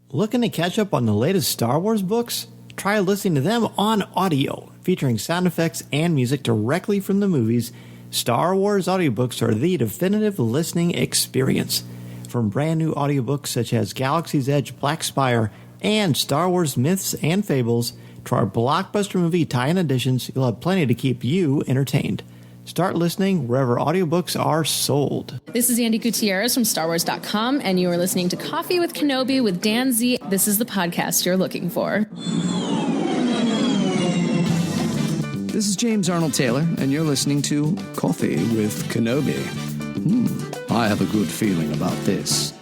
Looking to catch up on the latest Star Wars books? Try listening to them on audio, featuring sound effects and music directly from the movies. Star Wars audiobooks are the definitive listening experience. From brand new audiobooks such as Galaxy's Edge, Black Spire, and Star Wars Myths and Fables, to our blockbuster movie tie-in editions, you'll have plenty to keep you entertained. Start listening wherever audiobooks are sold. This is Andy Gutierrez from StarWars.com, and you are listening to Coffee with Kenobi with Dan Z. This is the podcast you're looking for. This is James Arnold Taylor, and you're listening to Coffee with Kenobi. I have a good feeling about this.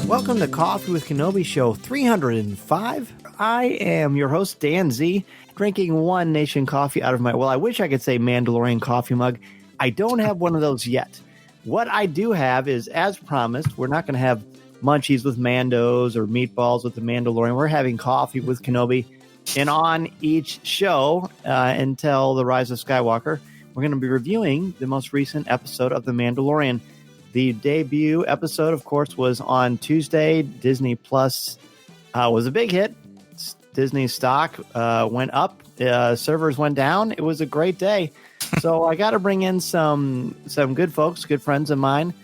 Welcome to Coffee with Kenobi show 305. I am your host, Dan Z, drinking One Nation coffee out of my, well, I wish I could say Mandalorian coffee mug. I don't have one of those yet. What I do have is, as promised, we're not going to have munchies with Mandos or meatballs with the Mandalorian. We're having Coffee with Kenobi. And on each show, until The Rise of Skywalker, we're going to be reviewing the most recent episode of The Mandalorian. The debut episode, of course, was on Tuesday. Disney Plus was a big hit. Disney stock went up. Servers went down. It was a great day. So I got to bring in some good folks, good friends of mine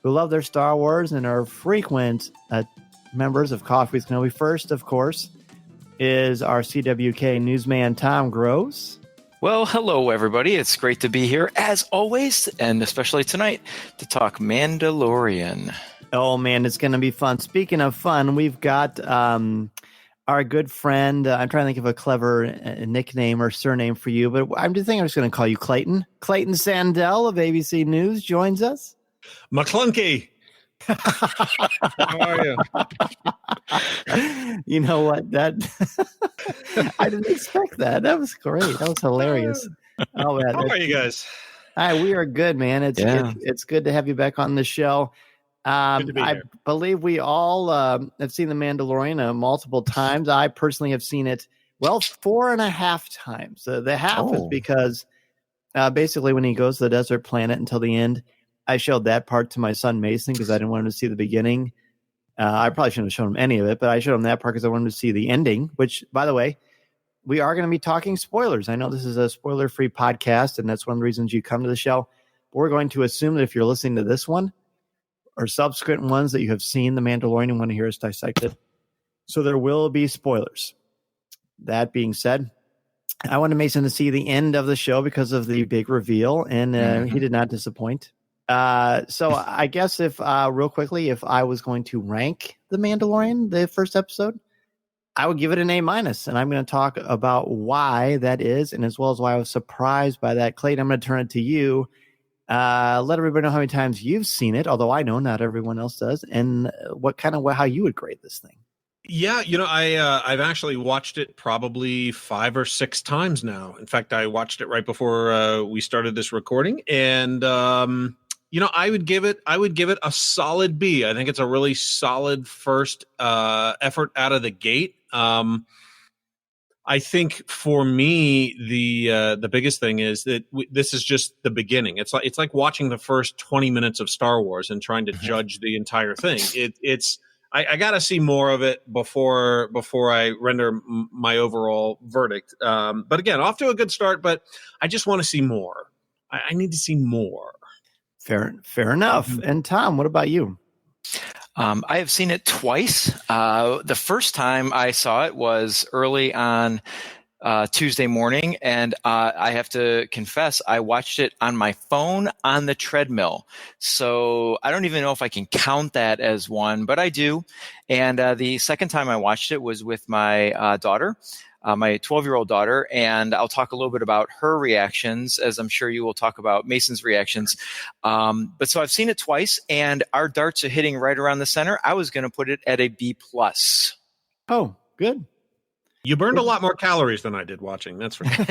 who love their Star Wars and are frequent members of Coffee with Kenobi. First, of course, is our CWK newsman, Tom Gross. Well, hello, everybody. It's great to be here, as always, and especially tonight, to talk Mandalorian. Oh, man, it's going to be fun. Speaking of fun, we've got our good friend. I'm trying to think of a clever nickname or surname for you, but I'm just going to call you Clayton. Clayton Sandell of ABC News joins us. McClunky. How are you? You know what? That I didn't expect that. That was great. That was hilarious. Oh, man. How are you guys? Hi, we are good, man. It's good to have you back on the show. Good to be here. I believe we all have seen The Mandalorian multiple times. I personally have seen it, 4.5 times. The half is because basically when he goes to the desert planet until the end, I showed that part to my son Mason because I didn't want him to see the beginning. I probably shouldn't have shown him any of it, but I showed him that part because I wanted him to see the ending, which, by the way, we are going to be talking spoilers. I know this is a spoiler-free podcast, and that's one of the reasons you come to the show. But we're going to assume that if you're listening to this one or subsequent ones that you have seen The Mandalorian and want to hear us dissect it. So there will be spoilers. That being said, I wanted Mason to see the end of the show because of the big reveal, and he did not disappoint. So I guess if real quickly, if I was going to rank The Mandalorian, the first episode, I would give it an A-, and I'm going to talk about why that is, and as well as why I was surprised by that. Clayton, I'm going to turn it to you. Let everybody know how many times you've seen it, although I know not everyone else does, and how you would grade this thing. Yeah, I've actually watched it probably 5 or 6 times now. In fact, I watched it right before we started this recording, and I would give it a solid B. I think it's a really solid first effort out of the gate. I think for me, the biggest thing is that this is just the beginning. It's like watching the first 20 minutes of Star Wars and trying to judge the entire thing. I got to see more of it before I render my overall verdict. But again, off to a good start, but I just want to see more. I need to see more. Fair enough. And Tom, what about you? I have seen it twice. The first time I saw it was early on Tuesday morning, and I have to confess, I watched it on my phone on the treadmill. So I don't even know if I can count that as one, but I do. And the second time I watched it was with my daughter. My 12-year-old daughter, and I'll talk a little bit about her reactions, as I'm sure you will talk about Mason's reactions. But so I've seen it twice, and our darts are hitting right around the center. I was going to put it at a B+. Oh, good. You burned a lot more calories than I did watching. That's for sure.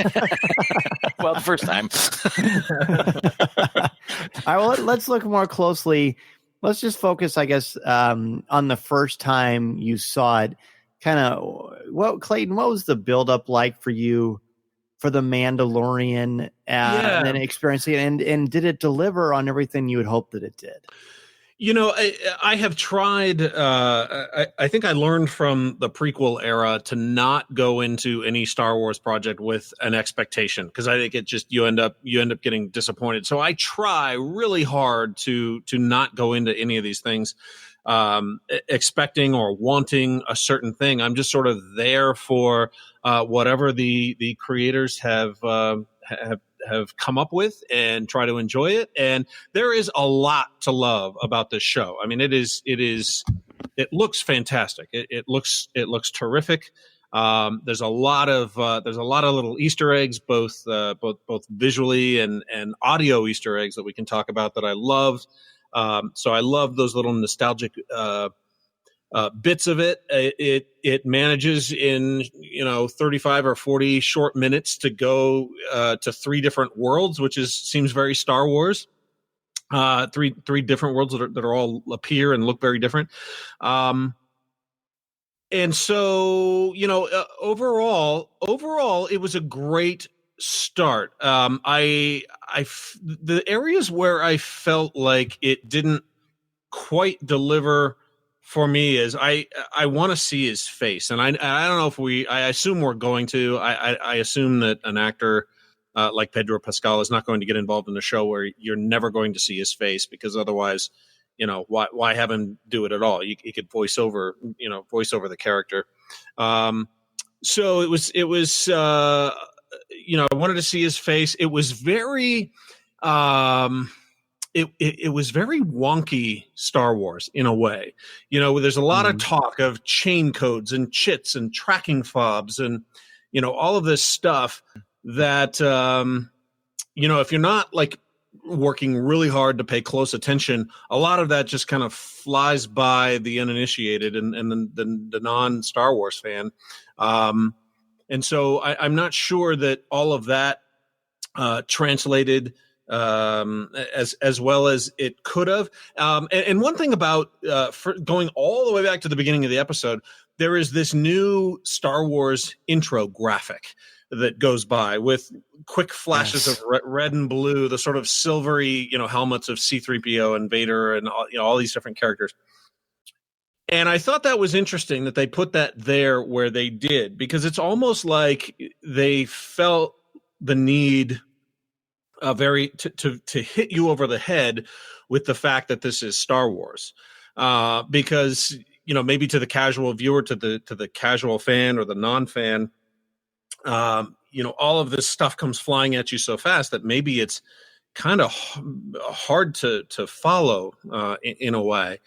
Well, the first time. All right, well, let's look more closely. Let's just focus, I guess, on the first time you saw it. Clayton, what was the buildup like for you for The Mandalorian and then experiencing it? And did it deliver on everything you had hoped that it did? I have tried. I think I learned from the prequel era to not go into any Star Wars project with an expectation, because I think it just you end up getting disappointed. So I try really hard to not go into any of these things expecting or wanting a certain thing. I'm just sort of there for whatever the creators have come up with, and try to enjoy it. And there is a lot to love about this show. I mean, it looks fantastic. It looks terrific. There's a lot of little Easter eggs, both visually and audio Easter eggs that we can talk about that I loved. So I love those little nostalgic bits of it. It manages in 35 or 40 short minutes to go to 3 different worlds, which seems very Star Wars. Three different worlds that are all appear and look very different. And so overall, it was a great start. The areas where I felt like it didn't quite deliver for me is I want to see his face, and I don't know if I assume we're going to. I assume that an actor like Pedro Pascal is not going to get involved in a show where you're never going to see his face, because otherwise, why have him do it at all? He could voice over the character. So it was I wanted to see his face. It was very It was very wonky Star Wars in a way. There's a lot of talk of chain codes and chits and tracking fobs and, all of this stuff that, if you're not like working really hard to pay close attention, a lot of that just kind of flies by the uninitiated and the non-Star Wars fan. And so I'm not sure that all of that translated as well as it could have. And one thing about for going all the way back to the beginning of the episode, there is this new Star Wars intro graphic that goes by with quick flashes of red and blue, the sort of silvery, helmets of C-3PO and Vader and all these different characters. And I thought that was interesting that they put that there where they did, because it's almost like they felt the need to hit you over the head with the fact that this is Star Wars, because maybe to the casual viewer, to the casual fan or the non-fan, all of this stuff comes flying at you so fast that maybe it's kind of hard to follow in a way.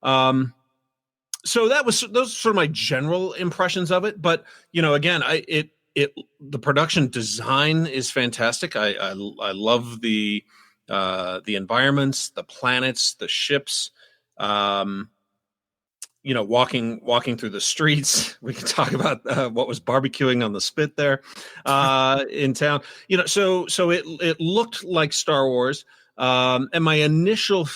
So those are sort of my general impressions of it. But again, the production design is fantastic. I love the environments, the planets, the ships. Walking through the streets. We can talk about what was barbecuing on the spit there in town. So it looked like Star Wars. And my initial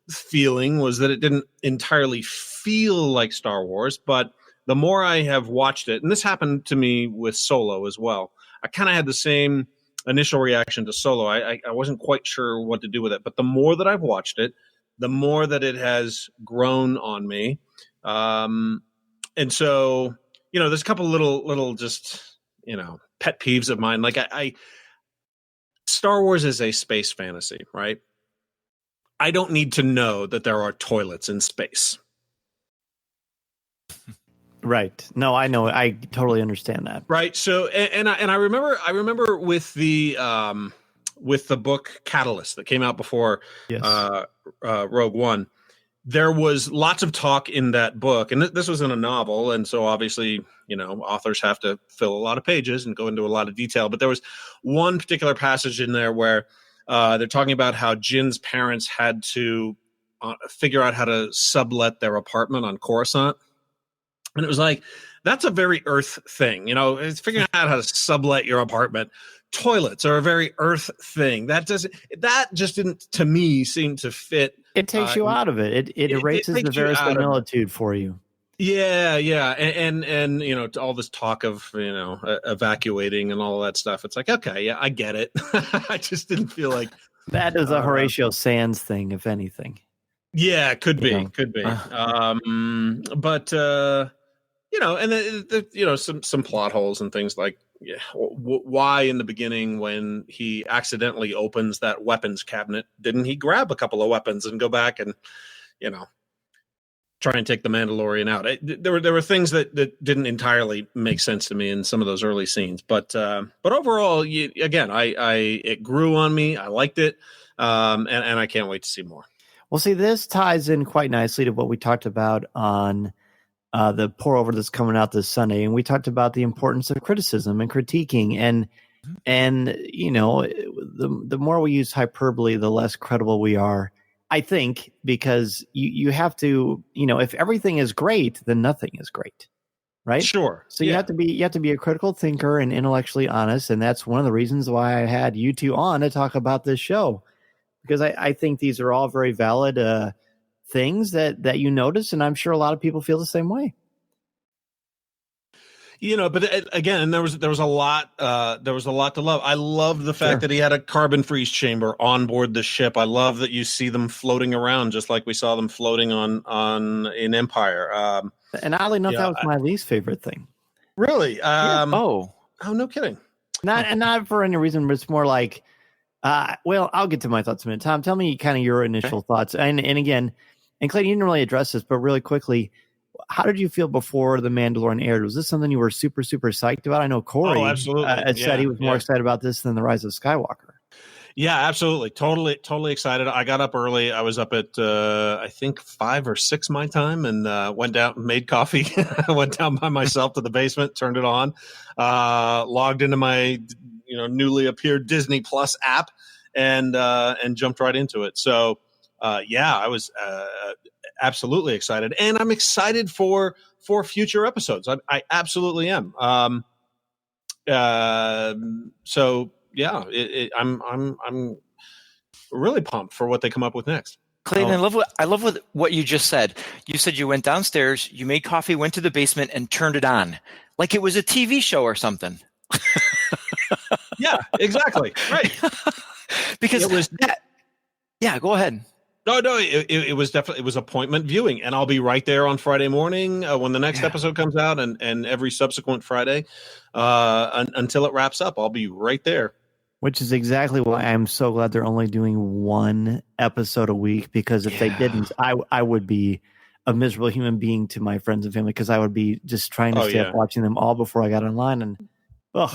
feeling was that it didn't entirely feel like Star Wars, but the more I have watched it, and this happened to me with Solo as well, I kind of had the same initial reaction to Solo. I wasn't quite sure what to do with it, but the more that I've watched it, the more that it has grown on me. And so, there's a couple little just, pet peeves of mine. Like Star Wars is a space fantasy, right? I don't need to know that there are toilets in space. Right. No, I know. I totally understand that. Right. So, and I remember with the book Catalyst that came out before Rogue One, there was lots of talk in that book, and this was in a novel, and so obviously, authors have to fill a lot of pages and go into a lot of detail. But there was one particular passage in there where they're talking about how Jin's parents had to figure out how to sublet their apartment on Coruscant. And it was like, that's a very Earth thing. It's figuring out how to sublet your apartment. Toilets are a very Earth thing. That just didn't, to me, seem to fit. It takes you out of it. It erases the verisimilitude for you. Yeah. And all this talk of, evacuating and all of that stuff. It's like, okay, yeah, I get it. I just didn't feel like. That is a Horatio Sands thing, if anything. Yeah, could be. But and some plot holes and things like why in the beginning when he accidentally opens that weapons cabinet, didn't he grab a couple of weapons and go back and try and take the Mandalorian out? There were things that didn't entirely make sense to me in some of those early scenes, but overall, it grew on me. I liked it, and I can't wait to see more. Well, see, this ties in quite nicely to what we talked about on the pour over that's coming out this Sunday, and we talked about the importance of criticism and critiquing, and the more we use hyperbole, the less credible we are. I think, because you have to, if everything is great, then nothing is great, right? Sure. So you have to be a critical thinker and intellectually honest, and that's one of the reasons why I had you two on to talk about this show, because I think these are all very valid things that you notice, and I'm sure a lot of people feel the same way. But again, there was a lot to love. I love the fact that he had a carbon freeze chamber on board the ship. I love that you see them floating around just like we saw them floating on in Empire. And oddly enough, that was my least favorite thing. Really? Oh, no kidding. Not for any reason, but it's more like, I'll get to my thoughts in a minute. Tom, tell me kind of your initial thoughts. And again, and Clayton, you didn't really address this, but really quickly, how did you feel before The Mandalorian aired? Was this something you were super, super psyched about? I know Corey said he was more excited about this than The Rise of Skywalker. Yeah, absolutely. Totally excited. I got up early. I was up at, I think 5 or 6 my time, and went down, made coffee. I went down by myself to the basement, turned it on, logged into my, newly appeared Disney Plus app, and jumped right into it. So, I was absolutely excited, and I'm excited for future episodes. I absolutely am. So yeah, I'm really pumped for what they come up with next. Clayton, I love what you just said. You said you went downstairs, you made coffee, went to the basement, and turned it on like it was a TV show or something. Yeah, exactly. Right. Because it was. Yeah, go ahead. No, it was definitely, it was appointment viewing, and I'll be right there on Friday morning when the next episode comes out, and every subsequent Friday until it wraps up. I'll be right there. Which is exactly why I'm so glad they're only doing one episode a week, because if they didn't, I would be a miserable human being to my friends and family, because I would be just trying to stay up watching them all before I got online. And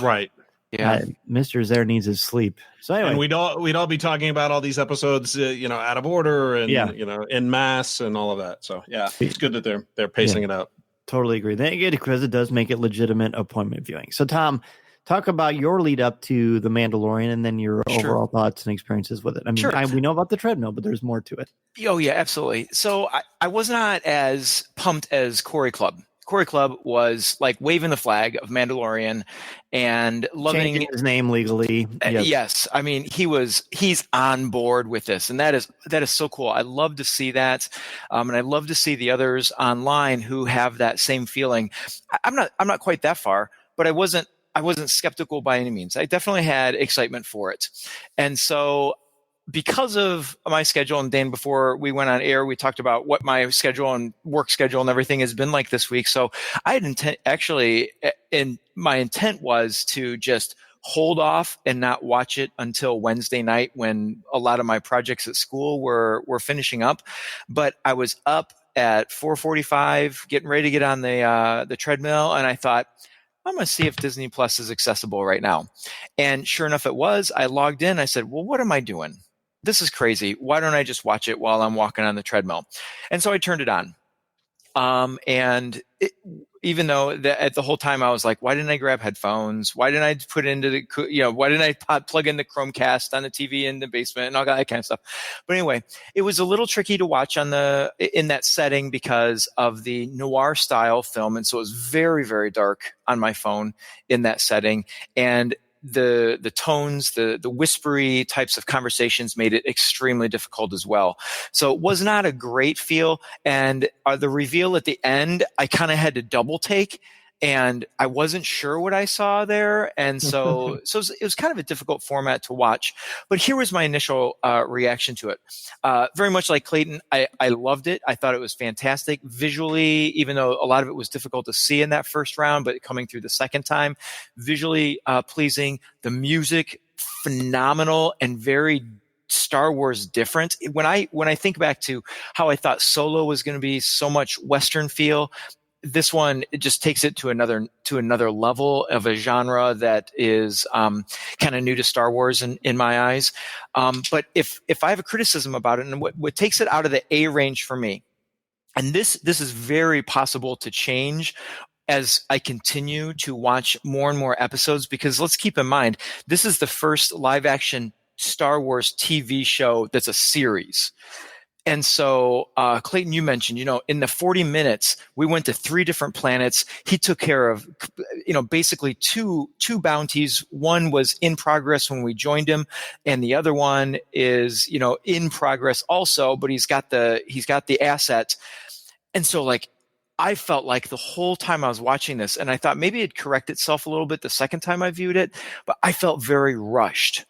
right. Yeah, Mr. Zare needs his sleep. So anyway, and we'd all be talking about all these episodes, out of order and en masse and all of that. So it's good that they're pacing it out. Totally agree. Because it does make it legitimate appointment viewing. So Tom, talk about your lead up to The Mandalorian, and then your overall thoughts and experiences with it. I mean, we know about the treadmill, but there's more to it. Oh yeah, absolutely. So I was not as pumped as Corey Club. Corey Club was like waving the flag of Mandalorian and loving changing his name legally. Yes. I mean, he's on board with this, and that is so cool. I love to see that. And I love to see the others online who have that same feeling. I'm not quite that far, but I wasn't skeptical by any means. I definitely had excitement for it. And so, because of my schedule, and Dan, before we went on air, we talked about what my schedule and work schedule and everything has been like this week. So I had my intent was to just hold off and not watch it until Wednesday night, when a lot of my projects at school were finishing up. But I was up at 4:45, getting ready to get on the treadmill, and I thought, I'm going to see if Disney Plus is accessible right now. And sure enough, it was. I logged in. I said, well, what am I doing? This is crazy. Why don't I just watch it while I'm walking on the treadmill? And so I turned it on. Even though at the whole time I was like, why didn't I grab headphones? Why didn't I put into why didn't I plug in the Chromecast on the TV in the basement and all that kind of stuff? But anyway, it was a little tricky to watch in that setting because of the noir style film. And so it was very, very dark on my phone in that setting. And the tones, the whispery types of conversations made it extremely difficult as well. So it was not a great feel. And the reveal at the end, I kind of had to double take and I wasn't sure what I saw there. And so it was kind of a difficult format to watch. But here was my initial reaction to it. Very much like Clayton, I loved it. I thought it was fantastic visually, even though a lot of it was difficult to see in that first round, but coming through the second time, visually pleasing. The music, phenomenal and very Star Wars different. When I think back to how I thought Solo was going to be so much Western feel, this one, it just takes it to another level of a genre that is kind of new to Star Wars in my eyes. But if I have a criticism about it, and what takes it out of the A range for me, and this is very possible to change as I continue to watch more and more episodes, because let's keep in mind, this is the first live action Star Wars TV show that's a series. And so, Clayton, you mentioned, in the 40 minutes, we went to 3 different planets. He took care of, basically two bounties. One was in progress when we joined him, and the other one is, in progress also, but he's got the asset. And so, I felt like the whole time I was watching this, and I thought maybe it'd correct itself a little bit the second time I viewed it, but I felt very rushed.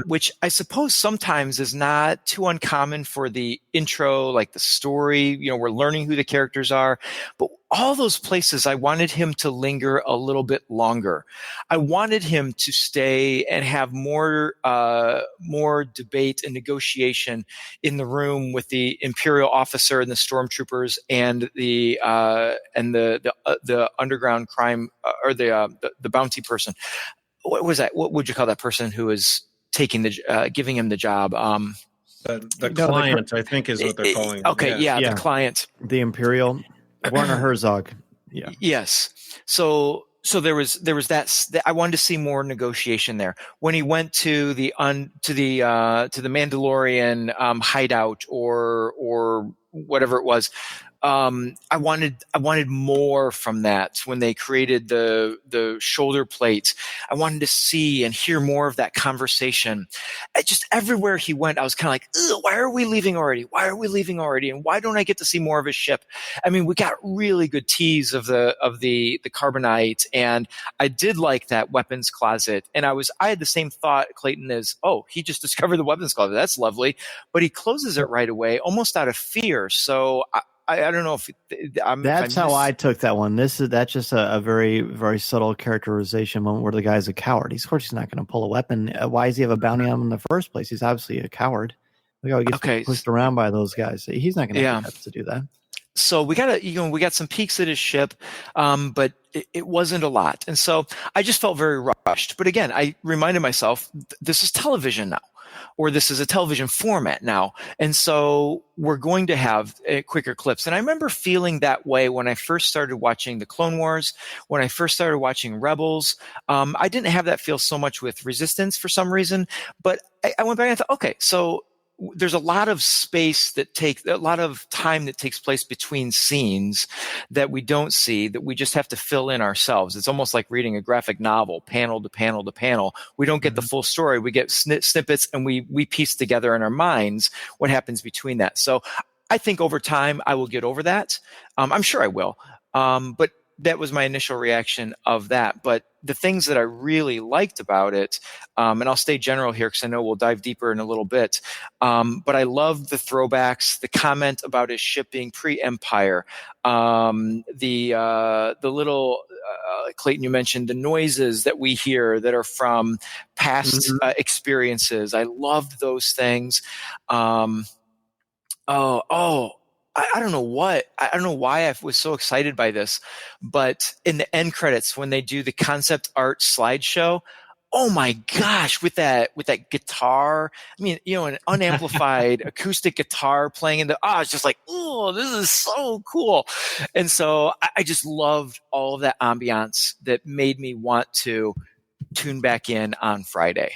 Which I suppose sometimes is not too uncommon for the intro, like the story, we're learning who the characters are, but all those places I wanted him to linger a little bit longer. I wanted him to stay and have more debate and negotiation in the room with the Imperial officer and the stormtroopers and the underground crime or the bounty person. What was that? What would you call that person who is taking giving him the job? The client, I think, is what they're calling. Okay, yeah, the client, the Imperial, Werner Herzog. Yeah. Yes. So there was that. I wanted to see more negotiation there. When he went to the Mandalorian hideout or whatever it was. I wanted more from that when they created the shoulder plates. I wanted to see and hear more of that conversation. Just everywhere he went, I was kind of like, why are we leaving already? Why are we leaving already? And why don't I get to see more of his ship? I mean, we got really good tease of the carbonite, and I did like that weapons closet. And I had the same thought, Clayton, as, he just discovered the weapons closet. That's lovely. But he closes it right away, almost out of fear. So I don't know if that's how I took that one. That's just a very, very subtle characterization moment where the guy's a coward. Of course, he's not going to pull a weapon. Why does he have a bounty on him in the first place? He's obviously a coward. Look how he gets pushed around by those guys. He's not going to have to do that. So we got some peeks at his ship, but it wasn't a lot. And so I just felt very rushed. But again, I reminded myself, this is television now. Or this is a television format now. And so we're going to have quicker clips. And I remember feeling that way when I first started watching the Clone Wars, when I first started watching Rebels. I didn't have that feel so much with Resistance for some reason, but I went back and I thought, okay, so there's a lot of space a lot of time that takes place between scenes that we don't see, that we just have to fill in ourselves. It's almost like reading a graphic novel, panel to panel to panel. We don't get the full story. We get snippets, and we piece together in our minds what happens between that. So I think over time I will get over that. I'm sure I will. But that was my initial reaction of that. But the things that I really liked about it, and I'll stay general here because I know we'll dive deeper in a little bit, but I loved the throwbacks, the comment about his ship being pre-Empire, the little, Clayton, you mentioned the noises that we hear that are from past experiences. I loved those things. I don't know why I was so excited by this, but in the end credits, when they do the concept art slideshow, oh my gosh, with that guitar, I mean, an unamplified acoustic guitar playing it's just like, oh, this is so cool. And so I just loved all of that ambiance that made me want to tune back in on Friday.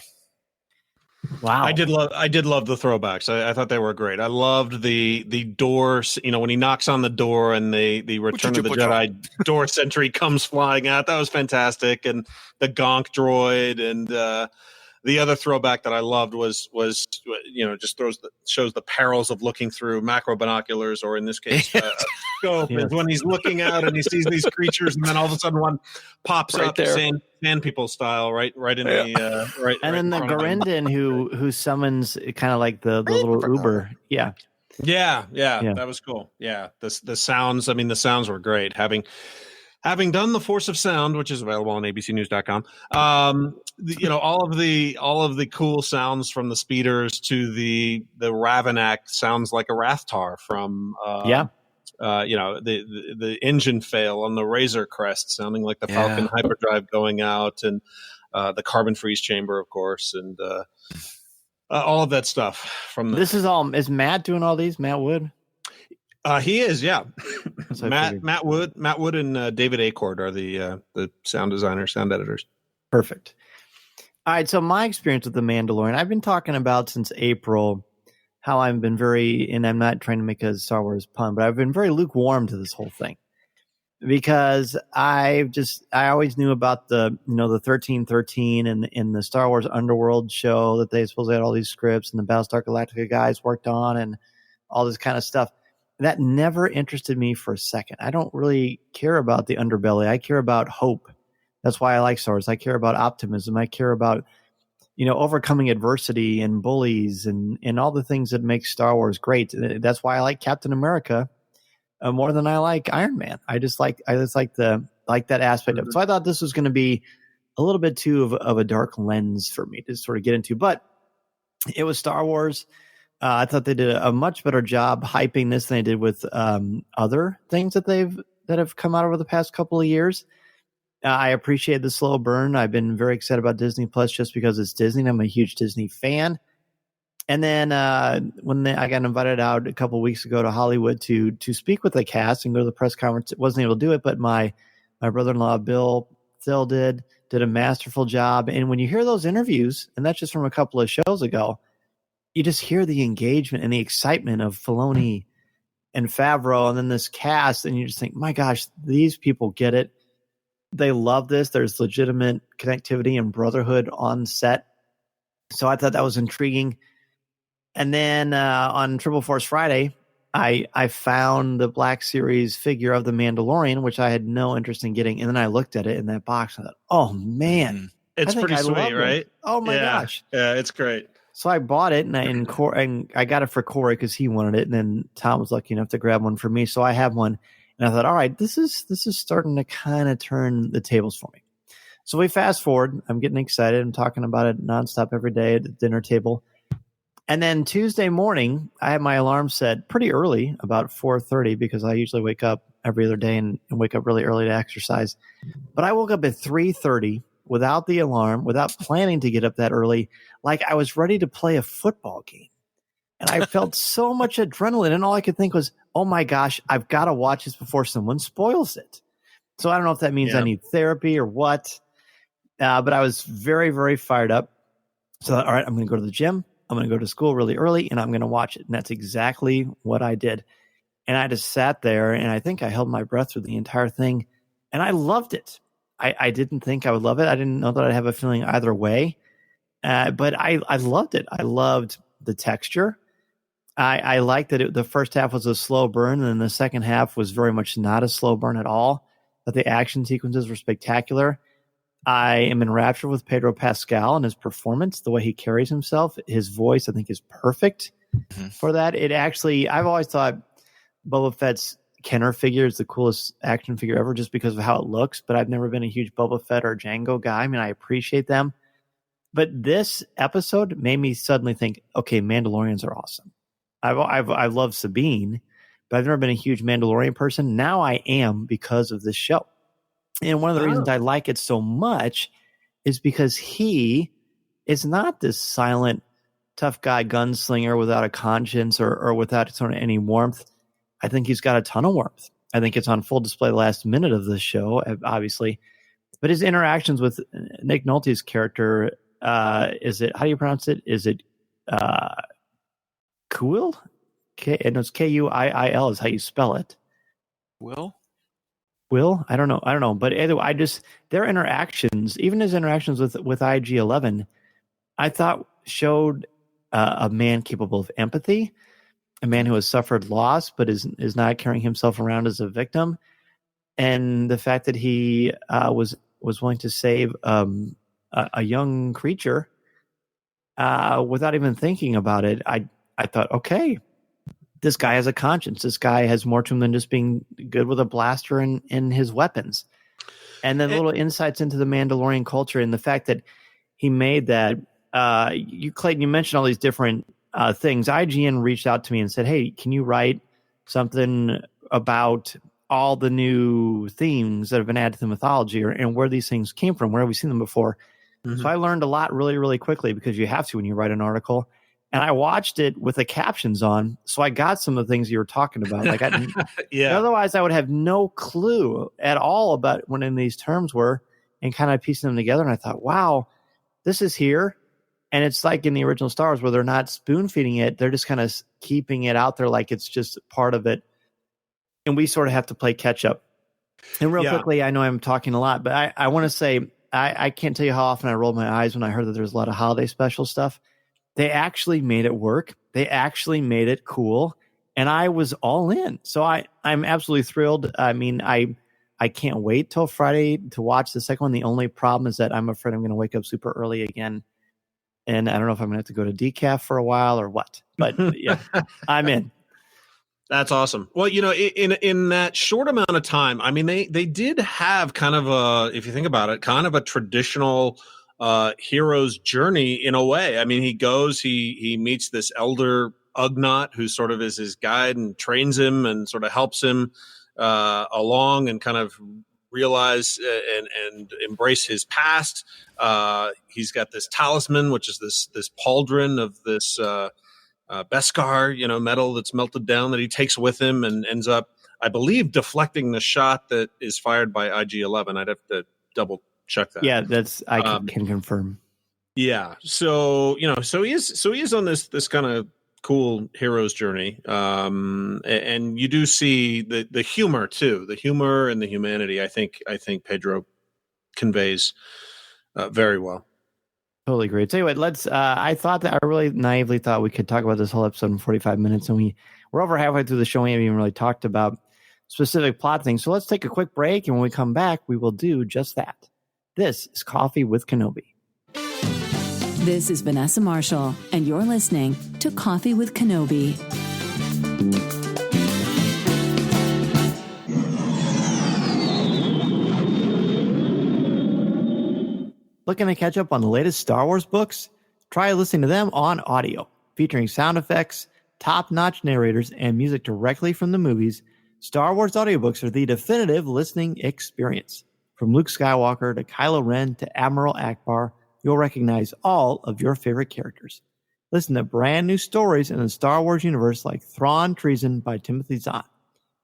Wow. I did love the throwbacks. I thought they were great. I loved the doors, when he knocks on the door and the Return of the Jedi door sentry comes flying out. That was fantastic. And the Gonk droid and The other throwback that I loved was just shows the perils of looking through macro binoculars, or in this case, a scope. Is when he's looking out and he sees these creatures, and then all of a sudden one pops right up, there. sand people style, right in the right. And right then the Garindin who summons kind of like the little Uber. Yeah, that was cool. Yeah, the sounds. I mean, the sounds were great. Having done The Force of Sound, which is available on abcnews.com, all of the cool sounds from the speeders to the Ravenak sounds like a Rathtar from the engine fail on the Razor Crest sounding like the Falcon hyperdrive going out, and the carbon freeze chamber, of course, and all of that stuff from is Matt doing all these? Matt Wood? He is, yeah. Matt Wood and David Acord are the sound designers, sound editors. Perfect. All right, so my experience with The Mandalorian, I've been talking about since April how I've been and I'm not trying to make a Star Wars pun, but I've been very lukewarm to this whole thing. Because I always knew about the 1313 and the Star Wars Underworld show that they supposedly had all these scripts and the Battlestar Galactica guys worked on and all this kind of stuff. That never interested me for a second. I don't really care about the underbelly. I care about hope. That's why I like Star Wars. I care about optimism. I care about, overcoming adversity and bullies and all the things that make Star Wars great. That's why I like Captain America more than I like Iron Man. I just like that aspect of it. So I thought this was going to be a little bit too of a dark lens for me to sort of get into, but it was Star Wars. I thought they did a much better job hyping this than they did with other things that have come out over the past couple of years. I appreciate the slow burn. I've been very excited about Disney Plus just because it's Disney. And I'm a huge Disney fan. And then I got invited out a couple of weeks ago to Hollywood to speak with the cast and go to the press conference, wasn't able to do it, but my brother-in-law Bill still did a masterful job. And when you hear those interviews, and that's just from a couple of shows ago, you just hear the engagement and the excitement of Filoni and Favreau and then this cast, and you just think, my gosh, these people get it. They love this. There's legitimate connectivity and brotherhood on set. So I thought that was intriguing. And then on Triple Force Friday, I found the Black Series figure of the Mandalorian, which I had no interest in getting. And then I looked at it in that box and I thought, oh, man. It's pretty sweet, right? Oh, my gosh. Yeah, it's great. So I bought it, and I got it for Corey because he wanted it, and then Tom was lucky enough to grab one for me. So I have one, and I thought, all right, this is starting to kind of turn the tables for me. So we fast forward. I'm getting excited. I'm talking about it nonstop every day at the dinner table. And then Tuesday morning, I had my alarm set pretty early, about 4:30, because I usually wake up every other day and wake up really early to exercise. But I woke up at 3:30 without the alarm, without planning to get up that early, like I was ready to play a football game. And I felt so much adrenaline, and all I could think was, oh my gosh, I've got to watch this before someone spoils it. So I don't know if that means I need therapy or what, but I was very, very fired up. So all right, I'm going to go to the gym. I'm going to go to school really early, and I'm going to watch it. And that's exactly what I did. And I just sat there, and I think I held my breath through the entire thing, and I loved it. I didn't think I would love it. I didn't know that I'd have a feeling either way, but I loved it. I loved the texture. I liked that the first half was a slow burn, and then the second half was very much not a slow burn at all, that the action sequences were spectacular. I am enraptured with Pedro Pascal and his performance, the way he carries himself. His voice, I think, is perfect for that. I've always thought Boba Fett's Kenner figure is the coolest action figure ever just because of how it looks, but I've never been a huge Boba Fett or Django guy. I mean, I appreciate them. But this episode made me suddenly think, okay, Mandalorians are awesome. I've loved Sabine, but I've never been a huge Mandalorian person. Now I am because of this show. And one of the reasons I like it so much is because he is not this silent, tough guy gunslinger without a conscience or without sort of any warmth. I think he's got a ton of warmth. I think it's on full display the last minute of the show, obviously. But his interactions with Nick Nolte's character, how do you pronounce it? Is it Kuil? It's Kuiil is how you spell it. Will? I don't know. But anyway, their interactions, even his interactions with IG-11, I thought showed a man capable of empathy, a man who has suffered loss but is not carrying himself around as a victim, and the fact that he was willing to save a young creature without even thinking about it. I thought, okay, this guy has a conscience. This guy has more to him than just being good with a blaster and his weapons. And then little insights into the Mandalorian culture and the fact that he made that. Clayton, you mentioned all these different things. IGN reached out to me and said, hey, can you write something about all the new themes that have been added to the mythology and where these things came from? Where have we seen them before? Mm-hmm. So I learned a lot really, really quickly because you have to when you write an article. And I watched it with the captions on, so I got some of the things you were talking about. Like, otherwise I would have no clue at all about what these terms were and kind of piecing them together. And I thought, wow, this is here. And it's like in the original Star Wars where they're not spoon feeding it. They're just kind of keeping it out there like it's just part of it. And we sort of have to play catch up. And real quickly, I know I'm talking a lot, but I want to say, I can't tell you how often I rolled my eyes when I heard that there's a lot of holiday special stuff. They actually made it work. They actually made it cool. And I was all in. So I'm absolutely thrilled. I mean, I can't wait till Friday to watch the second one. The only problem is that I'm afraid I'm going to wake up super early again. And I don't know if I'm going to have to go to decaf for a while or what. But yeah, I'm in. That's awesome. Well, in that short amount of time, I mean, they did have kind of a, if you think about it, kind of a traditional hero's journey in a way. I mean, he meets this elder Ugnaught who sort of is his guide and trains him and sort of helps him along and kind of realize and embrace his past. He's got this talisman, which is this pauldron of this Beskar, metal that's melted down that he takes with him and ends up, I believe, deflecting the shot that is fired by IG-11. I'd have to double check that. Yeah, I can confirm. Yeah. So, so he is on this kind of cool hero's journey. And you do see the humor too, the humor and the humanity. I think Pedro conveys very well. Totally agree. Tell you what, I really naively thought we could talk about this whole episode in 45 minutes, and we're over halfway through the show. We haven't even really talked about specific plot things. So let's take a quick break, and when we come back, we will do just that. This is Coffee with Kenobi. This is Vanessa Marshall, and you're listening to Coffee with Kenobi. Looking to catch up on the latest Star Wars books? Try listening to them on audio. Featuring sound effects, top-notch narrators, and music directly from the movies, Star Wars audiobooks are the definitive listening experience. From Luke Skywalker to Kylo Ren to Admiral Akbar, you'll recognize all of your favorite characters. Listen to brand new stories in the Star Wars universe like Thrawn Treason by Timothy Zahn.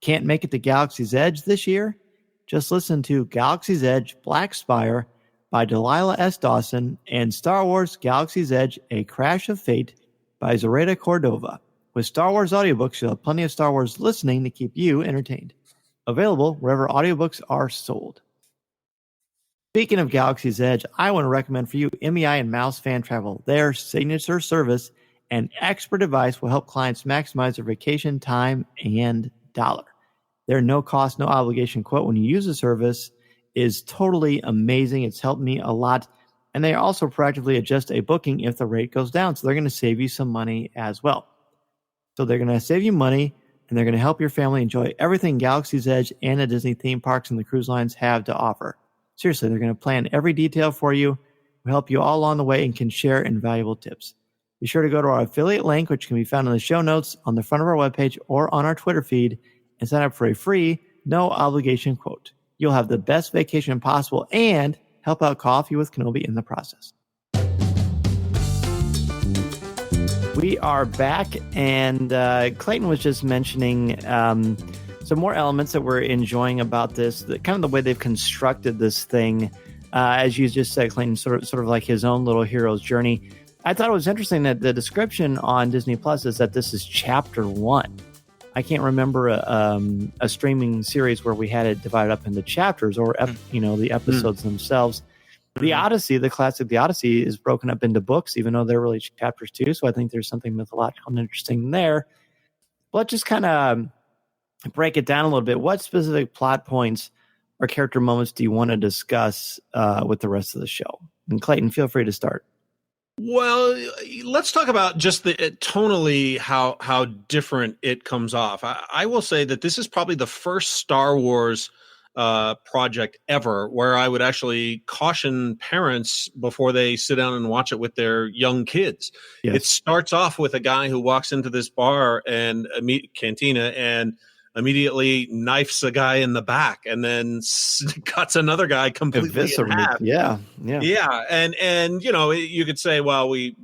Can't make it to Galaxy's Edge this year? Just listen to Galaxy's Edge Black Spire by Delilah S. Dawson and Star Wars Galaxy's Edge A Crash of Fate by Zoraida Cordova. With Star Wars audiobooks, you'll have plenty of Star Wars listening to keep you entertained. Available wherever audiobooks are sold. Speaking of Galaxy's Edge, I want to recommend for you MEI and Mouse Fan Travel. Their signature service and expert advice will help clients maximize their vacation time and dollar. Their no-cost, no-obligation quote when you use the service is totally amazing. It's helped me a lot. And they also proactively adjust a booking if the rate goes down. So they're going to save you some money as well. So they're going to save you money, and they're going to help your family enjoy everything Galaxy's Edge and the Disney theme parks and the cruise lines have to offer. Seriously, they're going to plan every detail for you, will help you all along the way, and can share invaluable tips. Be sure to go to our affiliate link, which can be found in the show notes on the front of our webpage or on our Twitter feed, and sign up for a free, no-obligation quote. You'll have the best vacation possible and help out Coffee with Kenobi in the process. We are back, and Clayton was just mentioning some more elements that we're enjoying about this, kind of the way they've constructed this thing. As you just said, Clayton, sort of like his own little hero's journey. I thought it was interesting that the description on Disney Plus is that this is chapter 1. I can't remember a streaming series where we had it divided up into chapters or the episodes themselves. The Odyssey, the classic The Odyssey, is broken up into books, even though they're really chapters too. So I think there's something mythological and interesting there. But let's just kind of break it down a little bit. What specific plot points or character moments do you want to discuss with the rest of the show? And Clayton, feel free to start. Well, let's talk about just the tonally how different it comes off. I will say that this is probably the first Star Wars project ever where I would actually caution parents before they sit down and watch it with their young kids. Yes. It starts off with a guy who walks into this bar and cantina and immediately knifes a guy in the back and then cuts another guy completely in half. Yeah. And you could say, well, we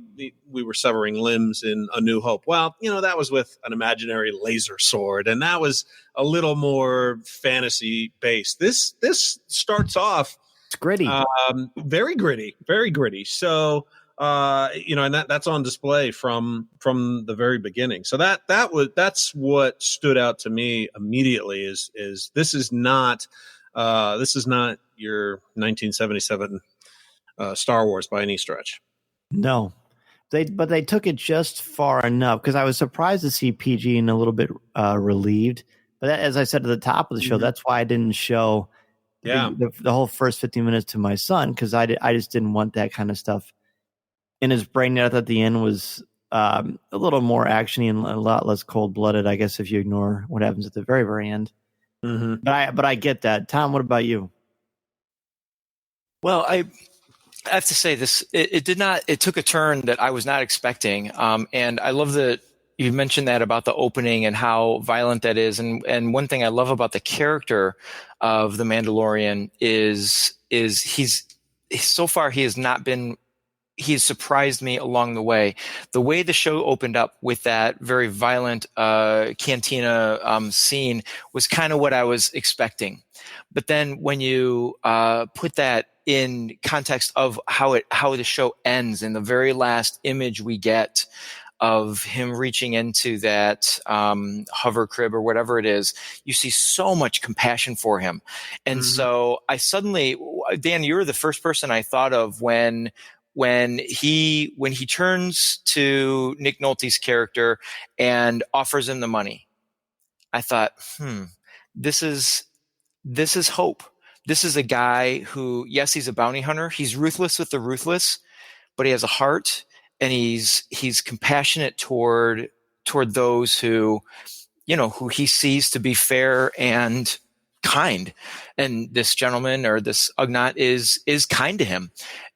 were severing limbs in A New Hope. Well, that was with an imaginary laser sword, and that was a little more fantasy based. This starts off it's gritty, very gritty. So and that's on display from the very beginning. So that's what stood out to me immediately is this is not your 1977 Star Wars by any stretch. No, but they took it just far enough, because I was surprised to see PG and a little bit relieved. But as I said at the top of the show, that's why I didn't show the whole first 15 minutes to my son, because I just didn't want that kind of stuff in his brain. At the end was a little more actiony and a lot less cold-blooded, I guess, if you ignore what happens at the very, very end. Mm-hmm. But I get that. Tom, what about you? Well, I have to say this. It took a turn that I was not expecting. And I love that you mentioned that about the opening and how violent that is. And one thing I love about the character of the Mandalorian is he's so far he has not been. He's surprised me along the way. The way the show opened up with that very violent cantina scene was kind of what I was expecting. But then when you put that in context of how the show ends, and the very last image we get of him reaching into that hover crib or whatever it is, you see so much compassion for him. And so I suddenly, Dan, you were the first person I thought of when he turns to Nick Nolte's character and offers him the money. I thought, this is hope. This is a guy who, yes, he's a bounty hunter. He's ruthless with the ruthless, but he has a heart, and he's compassionate toward those who he sees to be fair and kind. And this gentleman, or this Ugnaught, is kind to him.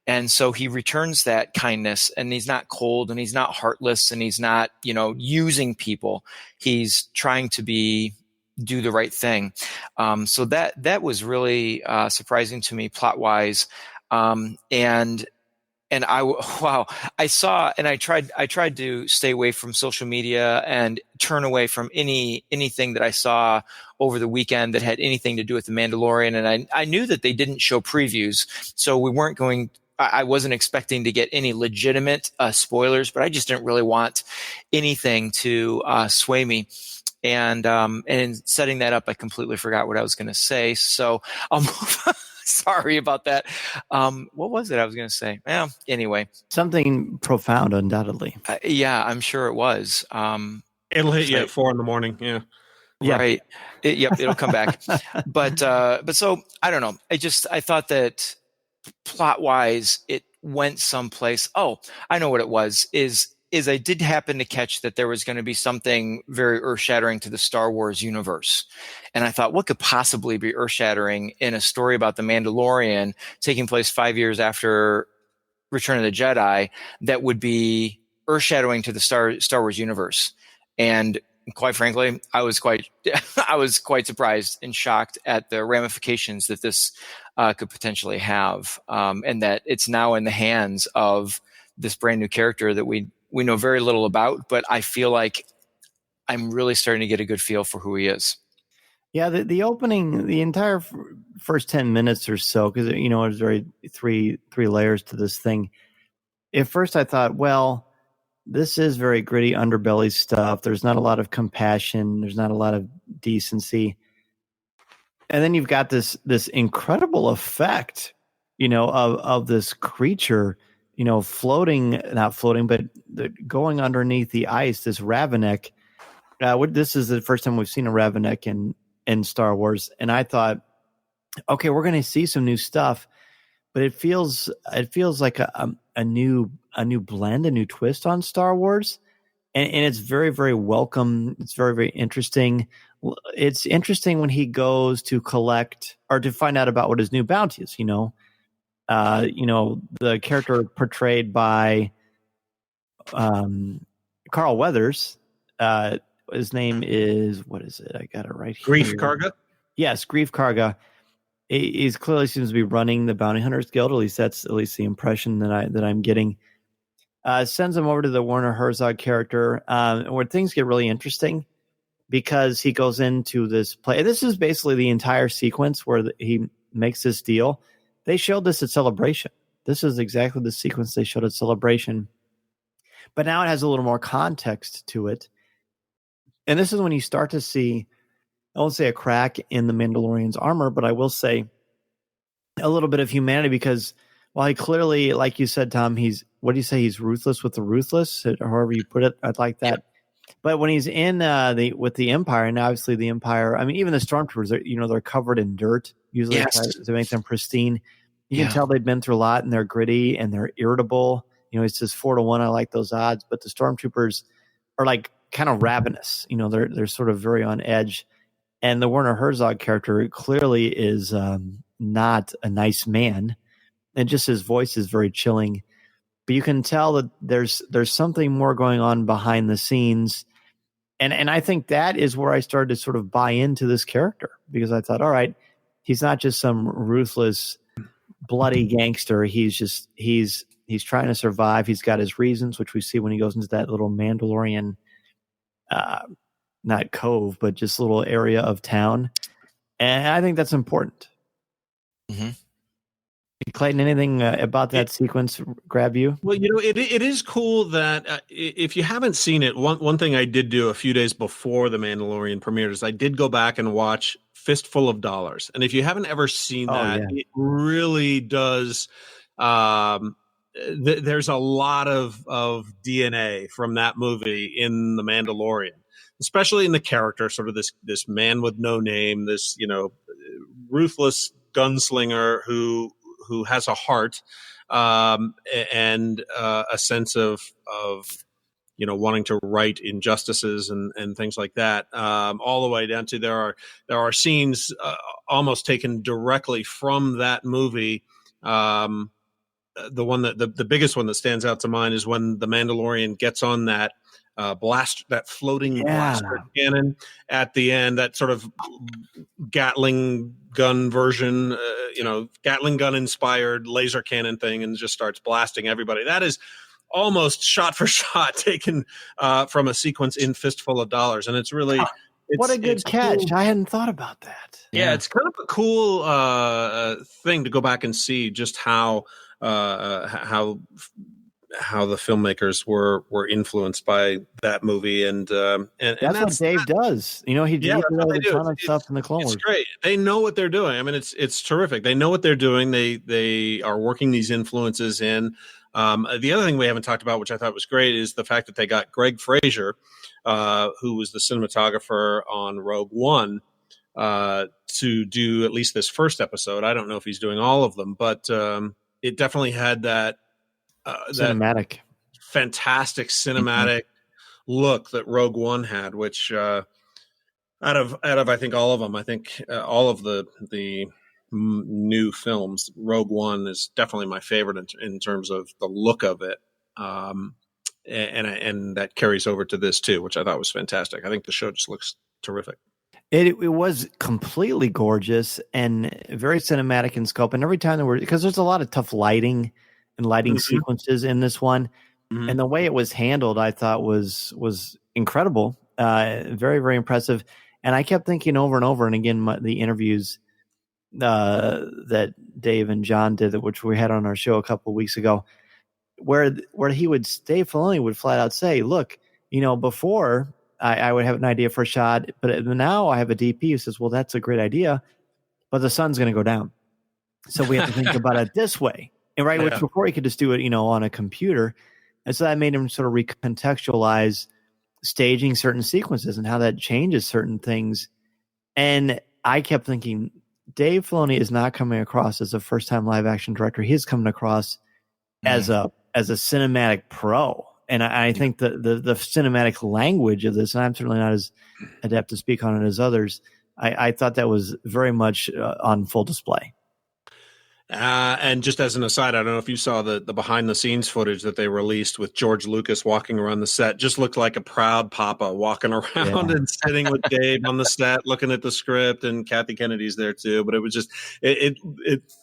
And so he returns that kindness, and he's not cold, and he's not heartless, and he's not, using people. He's trying to do the right thing. So that was really surprising to me plot wise. And I saw, and I tried to stay away from social media and turn away from anything that I saw over the weekend that had anything to do with the Mandalorian. And I knew that they didn't show previews, so I wasn't expecting to get any legitimate spoilers, but I just didn't really want anything to sway me. And in setting that up, I completely forgot what I was going to say. So I'll move. Sorry about that. What was it I was going to say? Well, anyway, something profound, undoubtedly. Yeah, I'm sure it was. It'll hit you at 4 a.m. Yeah. Right. It'll come back. But so I don't know. I thought that plot wise, it went someplace. Oh, I know what it was. Is I did happen to catch that there was going to be something very earth-shattering to the Star Wars universe. And I thought, what could possibly be earth-shattering in a story about the Mandalorian taking place 5 years after Return of the Jedi that would be earth-shattering to the Star Wars universe? And quite frankly, I was quite surprised and shocked at the ramifications that this could potentially have, and that it's now in the hands of this brand new character that we know very little about, but I feel like I'm really starting to get a good feel for who he is. Yeah, the opening, the entire first 10 minutes or so, because there's very three layers to this thing. At first, I thought, well, this is very gritty underbelly stuff. There's not a lot of compassion. There's not a lot of decency. And then you've got this incredible effect of this creature, floating, not floating, but going underneath the ice, this Ravenek. This is the first time we've seen a Ravenek in Star Wars. And I thought, okay, we're going to see some new stuff, but it feels like a new blend, a new twist on Star Wars. And it's very, very welcome. It's very, very interesting. It's interesting when he goes to collect or to find out about what his new bounty is, the character portrayed by Carl Weathers. His name is, what is it? I got it right here. Grief Karga? Yes, Grief Karga. He clearly seems to be running the Bounty Hunters Guild. At least that's the impression that I'm getting. Sends him over to the Werner Herzog character, where things get really interesting because he goes into this play. This is basically the entire sequence where he makes this deal. They showed this at Celebration. This is exactly the sequence they showed at Celebration. But now it has a little more context to it. And this is when you start to see, I won't say a crack in the Mandalorian's armor, but I will say a little bit of humanity because while he clearly, like you said, Tom, what do you say? He's ruthless with the ruthless, or however you put it. I'd like that. Yeah. But when he's in with the Empire, and obviously the Empire, I mean, even the Stormtroopers, they're covered in dirt, usually to make them pristine. You can tell they've been through a lot, and they're gritty, and they're irritable. It's just 4-1. I like those odds. But the Stormtroopers are like kind of ravenous. They're sort of very on edge. And the Werner Herzog character clearly is not a nice man. And just his voice is very chilling. But you can tell that there's something more going on behind the scenes. And I think that is where I started to sort of buy into this character, because I thought, all right, he's not just some ruthless, bloody gangster. He's trying to survive. He's got his reasons, which we see when he goes into that little Mandalorian, not cove, but just little area of town. And I think that's important. Mm-hmm. Clayton, anything about that sequence grab you? Well, it is cool that if you haven't seen it, one thing I did do a few days before The Mandalorian premiered is I did go back and watch Fistful of Dollars. And if you haven't ever seen that, it really does. There's a lot of DNA from that movie in The Mandalorian, especially in the character, sort of this man with no name, this, ruthless gunslinger who has a heart and a sense of wanting to right injustices and things like that, all the way down to there are scenes almost taken directly from that movie. The one the biggest one that stands out to mind is when the Mandalorian gets on that floating blaster cannon at the end, that sort of Gatling gun version, Gatling gun inspired laser cannon thing, and just starts blasting everybody. That is almost shot for shot taken from a sequence in Fistful of Dollars. And it's really, what a good catch. Cool. I hadn't thought about that. Yeah, it's kind of a cool thing to go back and see just how the filmmakers were influenced by that movie, and that's what Dave does. He did a ton of stuff in the Clone Wars. It's great. They know what they're doing. I mean, it's terrific. They know what they're doing. They are working these influences in. The other thing we haven't talked about, which I thought was great, is the fact that they got Greg Fraser, who was the cinematographer on Rogue One, to do at least this first episode. I don't know if he's doing all of them, but it definitely had that. Cinematic, that fantastic cinematic look that Rogue One had, which out of I think all of them, all of the new films, Rogue One is definitely my favorite in terms of the look of it, and that carries over to this too, which I thought was fantastic. I think the show just looks terrific. It was completely gorgeous and very cinematic in scope, and every time because there's a lot of tough lighting sequences in this one, and the way it was handled, I thought was incredible, very, very impressive. And I kept thinking over and over, and again, the interviews that Dave and John did, which we had on our show a couple of weeks ago, where Dave Filoni would flat out say, "Look, before I would have an idea for a shot, but now I have a DP who says, well, that's a great idea, but the sun's going to go down." So we have to think about it this way. And which before he could just do it, on a computer. And so that made him sort of recontextualize staging certain sequences and how that changes certain things. And I kept thinking, Dave Filoni is not coming across as a first-time live-action director. He is coming across as a cinematic pro. And I think the cinematic language of this, and I'm certainly not as adept to speak on it as others, I thought that was very much on full display. And just as an aside, I don't know if you saw the behind the scenes footage that they released with George Lucas walking around the set. Just looked like a proud papa walking around and sitting with Dave on the set, looking at the script, and Kathy Kennedy's there too. But it was just it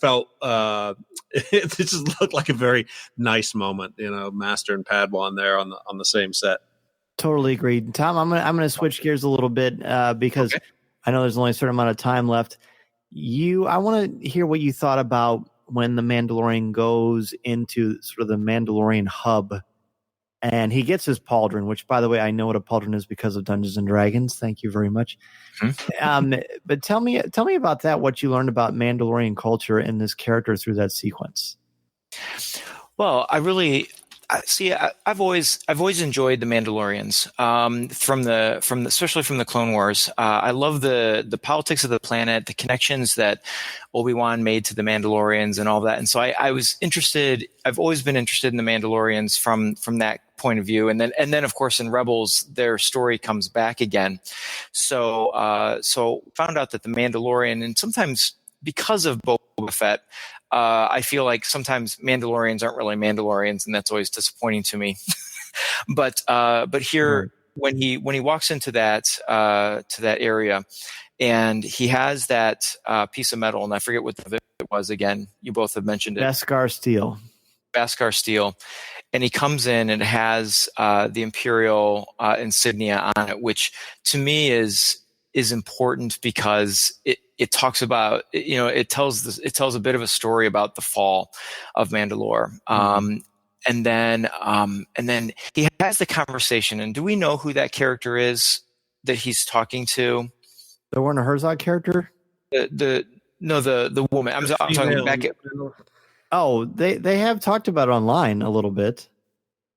felt it just looked like a very nice moment, Master and Padawan there on the same set. Totally agreed, Tom. I'm gonna switch gears a little bit because I know there's only a certain amount of time left. I want to hear what you thought about when the Mandalorian goes into sort of the Mandalorian hub and he gets his pauldron, which, by the way, I know what a pauldron is because of Dungeons and Dragons. Thank you very much. But tell me about that, what you learned about Mandalorian culture and this character through that sequence. Well, I've always enjoyed the Mandalorians especially from the Clone Wars. I love the politics of the planet, the connections that Obi-Wan made to the Mandalorians, and all that. And so I've always been interested in the Mandalorians from that point of view. And then of course in Rebels, their story comes back again. So found out that the Mandalorian, and sometimes because of Boba Fett, I feel like sometimes Mandalorians aren't really Mandalorians, and that's always disappointing to me. But here, when he walks into that area, and he has that piece of metal, and I forget what it was again. You both have mentioned it. Beskar steel, and he comes in and it has the Imperial insignia on it, which to me is important because it talks about, it tells a bit of a story about the fall of Mandalore. And then he has the conversation, and do we know who that character is that he's talking to? The Werner Herzog character? The woman. I'm talking back at. Oh, they have talked about it online a little bit.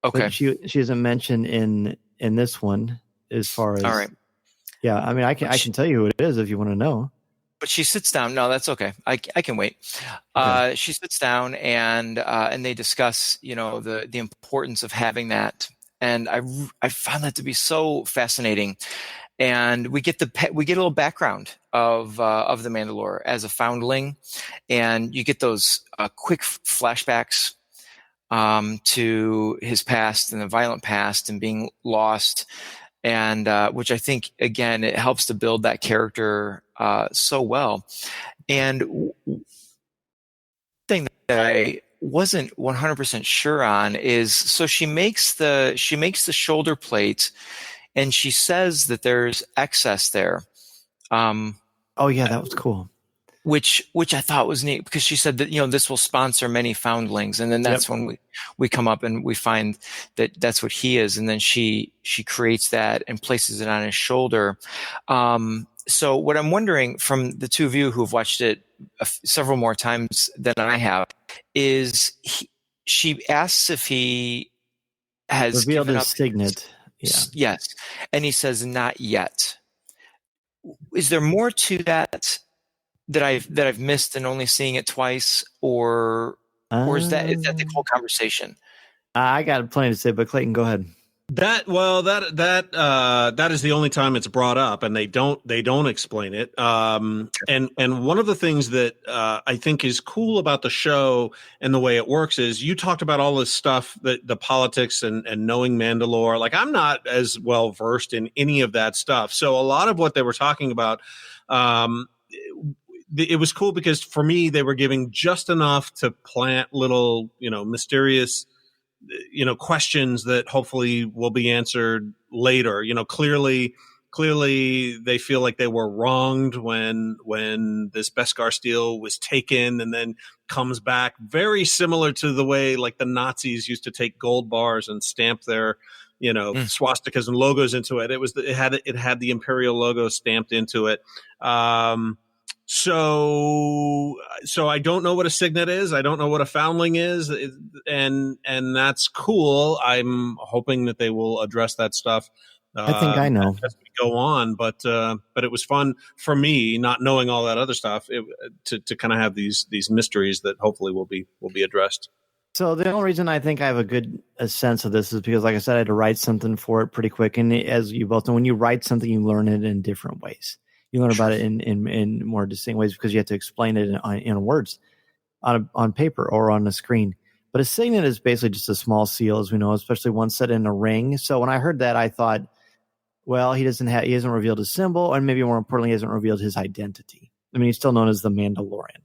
Okay. But she isn't mentioned in this one as far as. All right. Yeah, I mean, I can tell you who it is if you want to know. But she sits down. No, that's okay. I can wait. Okay. She sits down and they discuss, the importance of having that. And I found that to be so fascinating. And we get a little background of the Mandalore as a foundling, and you get those quick flashbacks to his past and the violent past and being lost. And which I think, again, it helps to build that character so well. And thing that I wasn't 100% sure on is, so she makes the shoulder plate, and she says that there's excess there. Oh yeah, that was cool. Which I thought was neat, because she said that, this will sponsor many foundlings. And then that's when we come up and we find that that's what he is. And then she creates that and places it on his shoulder. So what I'm wondering from the two of you who've watched it several more times than I have is she asks if he has revealed given his up signet. Yes. And he says, not yet. Is there more to that I've missed and only seeing it twice, or is that the whole conversation? I got plenty to say, but Clayton, go ahead. That is the only time it's brought up, and they don't explain it. And one of the things that I think is cool about the show and the way it works is, you talked about all this stuff, the politics and knowing Mandalore. Like, I'm not as well versed in any of that stuff, so a lot of what they were talking about, it was cool because for me, they were giving just enough to plant little, mysterious, questions that hopefully will be answered later. Clearly they feel like they were wronged when this Beskar steel was taken and then comes back, very similar to the way like the Nazis used to take gold bars and stamp their, swastikas and logos into it. It had the Imperial logo stamped into it. So so I don't know what a signet is. I don't know what a foundling is, and that's cool. I'm hoping that they will address that stuff. I think I know as we go on, but it was fun for me not knowing all that other stuff to kind of have these mysteries that hopefully will be addressed. So the only reason I think I have a sense of this is because, like I said, I had to write something for it pretty quick. And as you both know, when you write something, you learn it in different ways. You learn about it in more distinct ways because you have to explain it in words on paper or on a screen. But a signet is basically just a small seal, as we know, especially one set in a ring. So when I heard that, I thought, well, he hasn't revealed his symbol, and maybe more importantly, he hasn't revealed his identity. I mean, he's still known as the Mandalorian.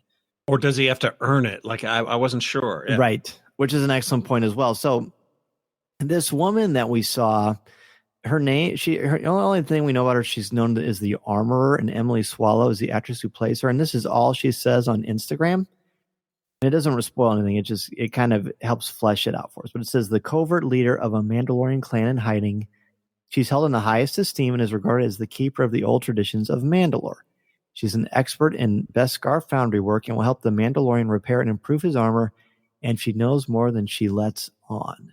Or does he have to earn it? Like, I wasn't sure. Yeah. Right, which is an excellent point as well. So this woman that we saw, her name, the only thing we know about her, she's known as the Armorer, and Emily Swallow is the actress who plays her. And this is all she says on Instagram. It doesn't spoil anything. It kind of helps flesh it out for us. But it says, the covert leader of a Mandalorian clan in hiding. She's held in the highest esteem and is regarded as the keeper of the old traditions of Mandalore. She's an expert in Beskar foundry work and will help the Mandalorian repair and improve his armor, and she knows more than she lets on.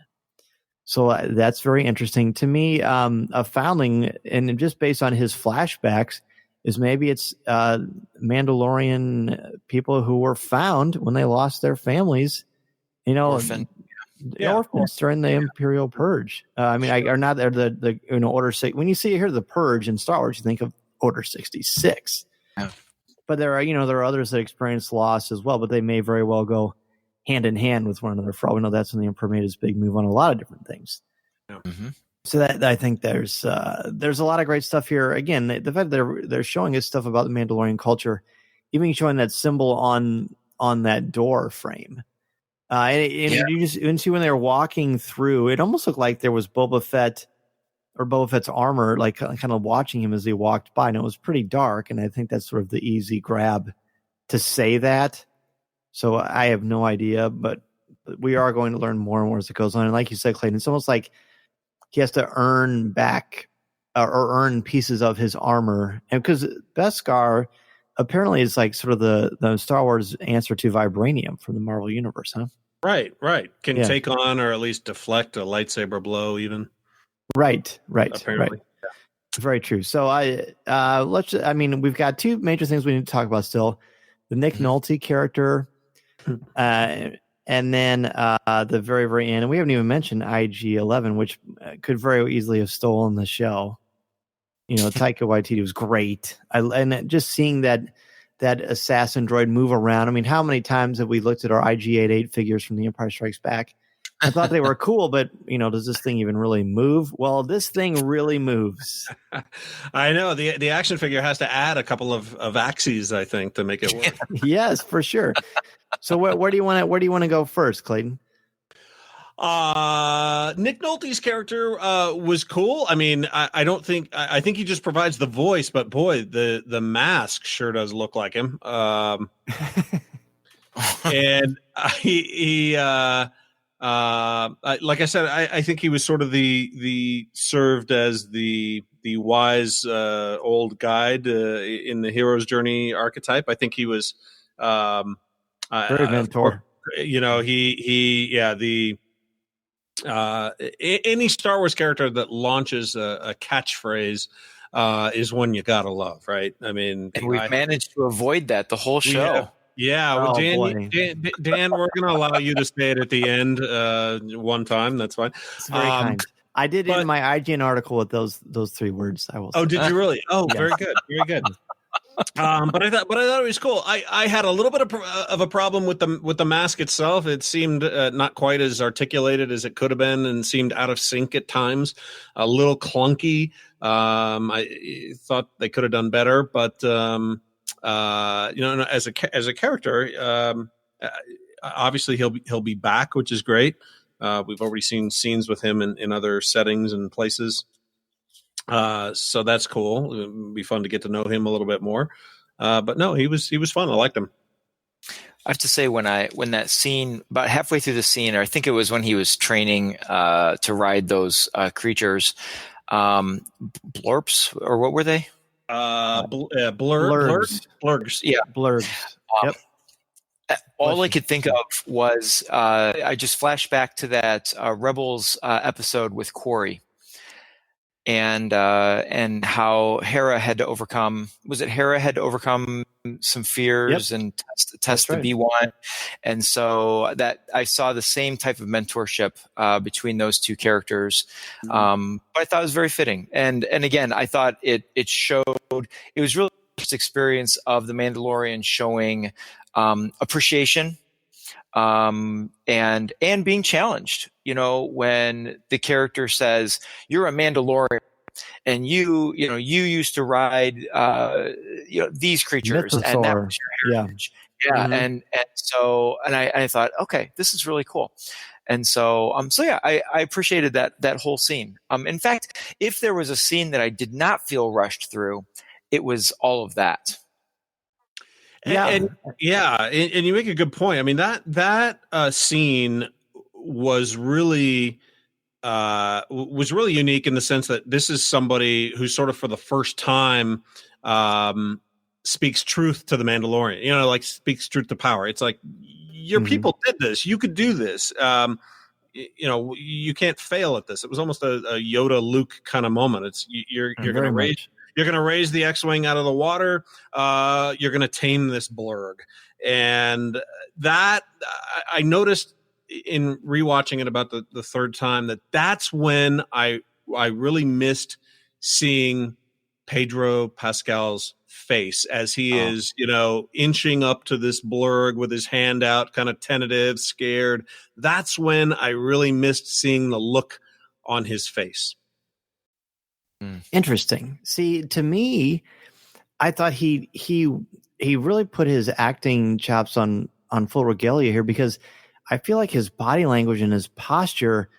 So that's very interesting to me. A foundling, and just based on his flashbacks, is maybe it's Mandalorian people who were found when they lost their families, orphans during the Imperial Purge. Or not the Order 6. When you see here the Purge in Star Wars, you think of Order 66. Yeah. But there are others that experience loss as well, but they may very well go hand in hand with one another. For all we know, that's when the Emperor made his big move on a lot of different things. Yeah. Mm-hmm. So that I think there's a lot of great stuff here. Again, the fact that they're showing us stuff about the Mandalorian culture, even showing that symbol on that door frame. You see when they were walking through, it almost looked like there was Boba Fett's armor, like kind of watching him as he walked by, and it was pretty dark. And I think that's sort of the easy grab to say that. So I have no idea, but we are going to learn more and more as it goes on. And like you said, Clayton, it's almost like he has to earn back or earn pieces of his armor, and because Beskar apparently is like sort of the Star Wars answer to vibranium from the Marvel universe, huh? Right. Can take on or at least deflect a lightsaber blow, even. Right. Apparently. Yeah. Very true. So we've got two major things we need to talk about still: the Nick Nolte character, and then the very, very end. And we haven't even mentioned IG-11, which could very easily have stolen the show. Taika Waititi was great. And just seeing that assassin droid move around. I mean, how many times have we looked at our IG-88 figures from The Empire Strikes Back? I thought they were cool, but does this thing even really move? Well, this thing really moves. I know the action figure has to add a couple of axes, I think, to make it work. Yes, for sure. So where do you want to go first, Clayton? Nick Nolte's character was cool. I mean, I think he just provides the voice, but boy, the mask sure does look like him. And he like I said, I think he was sort of the served as the wise old guide in the hero's journey archetype. I think he was very mentor. Any Star Wars character that launches a catchphrase is one you gotta love, right? I mean, and we've managed to avoid that the whole show. Yeah, well, Dan, we're going to allow you to say it at the end one time. That's fine. It's very kind. I did in my IGN article with those three words. I will. Oh, did you really? Oh, yes. Very good, very good. But I thought it was cool. I had a little bit of a problem with the mask itself. It seemed not quite as articulated as it could have been, and seemed out of sync at times. A little clunky. I thought they could have done better, but. As a character, obviously he'll be back, which is great. We've already seen scenes with him in other settings and places, so that's cool. It'll be fun to get to know him a little bit more. But no, he was fun. I liked him. I have to say, when that scene, about halfway through the scene, or I think it was when he was training to ride those creatures, blorps, or what were they? Blurgs. Yeah, blurgs. Yep. all I could think of was I just flashed back to that Rebels episode with Quarry, and how Hera had to overcome. Was it Hera had to overcome some fears and test the B1, and so that I saw the same type of mentorship between those two characters. But I thought it was very fitting, and again, I thought it showed. It was really the first experience of the Mandalorian showing appreciation and being challenged. You know, when the character says, "You're a Mandalorian, and you used to ride these creatures, and that was your heritage." And so I thought, okay, this is really cool. And so I appreciated that whole scene. In fact, if there was a scene that I did not feel rushed through, it was all of that. And you make a good point. I mean, that scene was really unique in the sense that this is somebody who sort of for the first time speaks truth to the Mandalorian, you know, like speaks truth to power. It's like, your people did this. You could do this. You know, you can't fail at this. It was almost a Yoda Luke kind of moment. It's you're going to raise the X-Wing out of the water. You're going to tame this blurg. And that I noticed in rewatching it about the third time that's when I really missed seeing Pedro Pascal's face as he is, you know, inching up to this blurg with his hand out, kind of tentative, scared. That's when I really missed seeing the look on his face. Interesting. See, to me, I thought he really put his acting chops on full regalia here, because I feel like his body language and his posture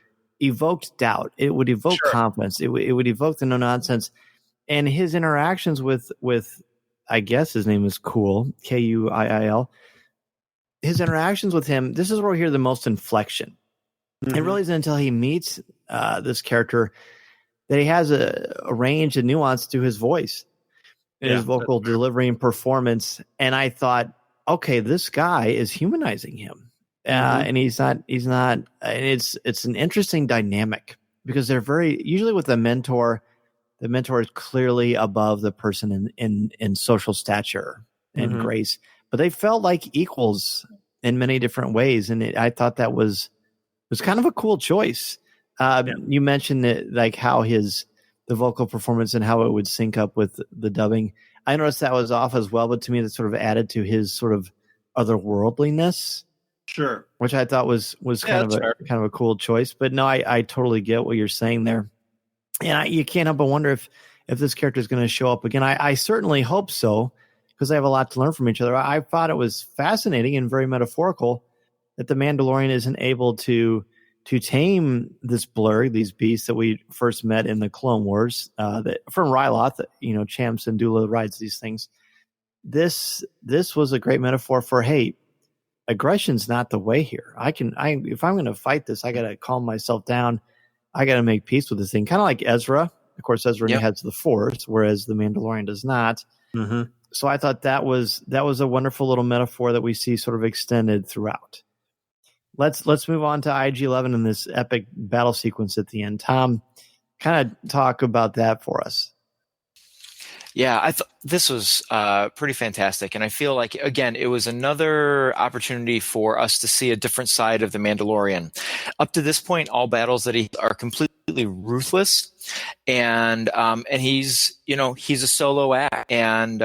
evoked doubt. It would evoke confidence. It would evoke the no nonsense, and his interactions with I guess his name is Kuiil, Kuiil. His interactions with him. This is where we hear the most inflection. It really isn't until he meets this character that he has a range and nuance to his voice, and his vocal delivery and performance. And I thought, okay, this guy is humanizing him. And he's not, and it's an interesting dynamic, because they're usually with the mentor is clearly above the person in social stature and grace, but they felt like equals in many different ways. And I thought that was kind of a cool choice. You mentioned it, like how the vocal performance and how it would sync up with the dubbing. I noticed that was off as well, but to me that sort of added to his sort of otherworldliness. Sure. Which I thought was kind of a cool choice. But no, I totally get what you're saying there. And you can't help but wonder if this character is going to show up again. I certainly hope so, because they have a lot to learn from each other. I thought it was fascinating and very metaphorical that the Mandalorian isn't able to tame this blurg, these beasts that we first met in the Clone Wars, from Ryloth, you know, Cham Syndulla rides these things. This was a great metaphor for, hey, aggression's not the way here. If I'm going to fight this, I got to calm myself down. I got to make peace with this thing. Kind of like Ezra. Of course, Ezra has the Force, whereas the Mandalorian does not. So I thought that was a wonderful little metaphor that we see sort of extended throughout. Let's move on to IG-11 and this epic battle sequence at the end. Tom, kind of talk about that for us. Yeah, I thought this was pretty fantastic. And I feel like, again, it was another opportunity for us to see a different side of the Mandalorian. Up to this point, all battles that he are completely ruthless. And he's a solo act. And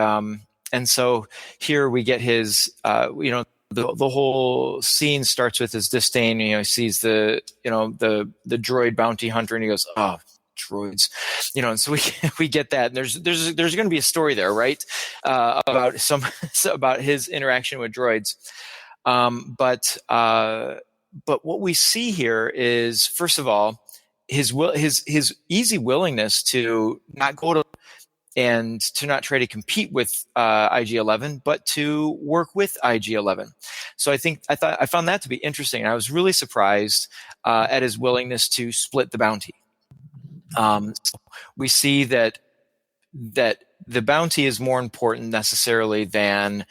so here we get his, the whole scene starts with his disdain. You know, he sees the droid bounty hunter, and he goes, "Oh, droids," and so we get that. And there's going to be a story there, right? About his interaction with droids. But what we see here is, first of all, his easy willingness to not go to and to not try to compete with IG-11, but to work with IG-11. So I found that to be interesting. I was really surprised at his willingness to split the bounty. So we see that the bounty is more important necessarily than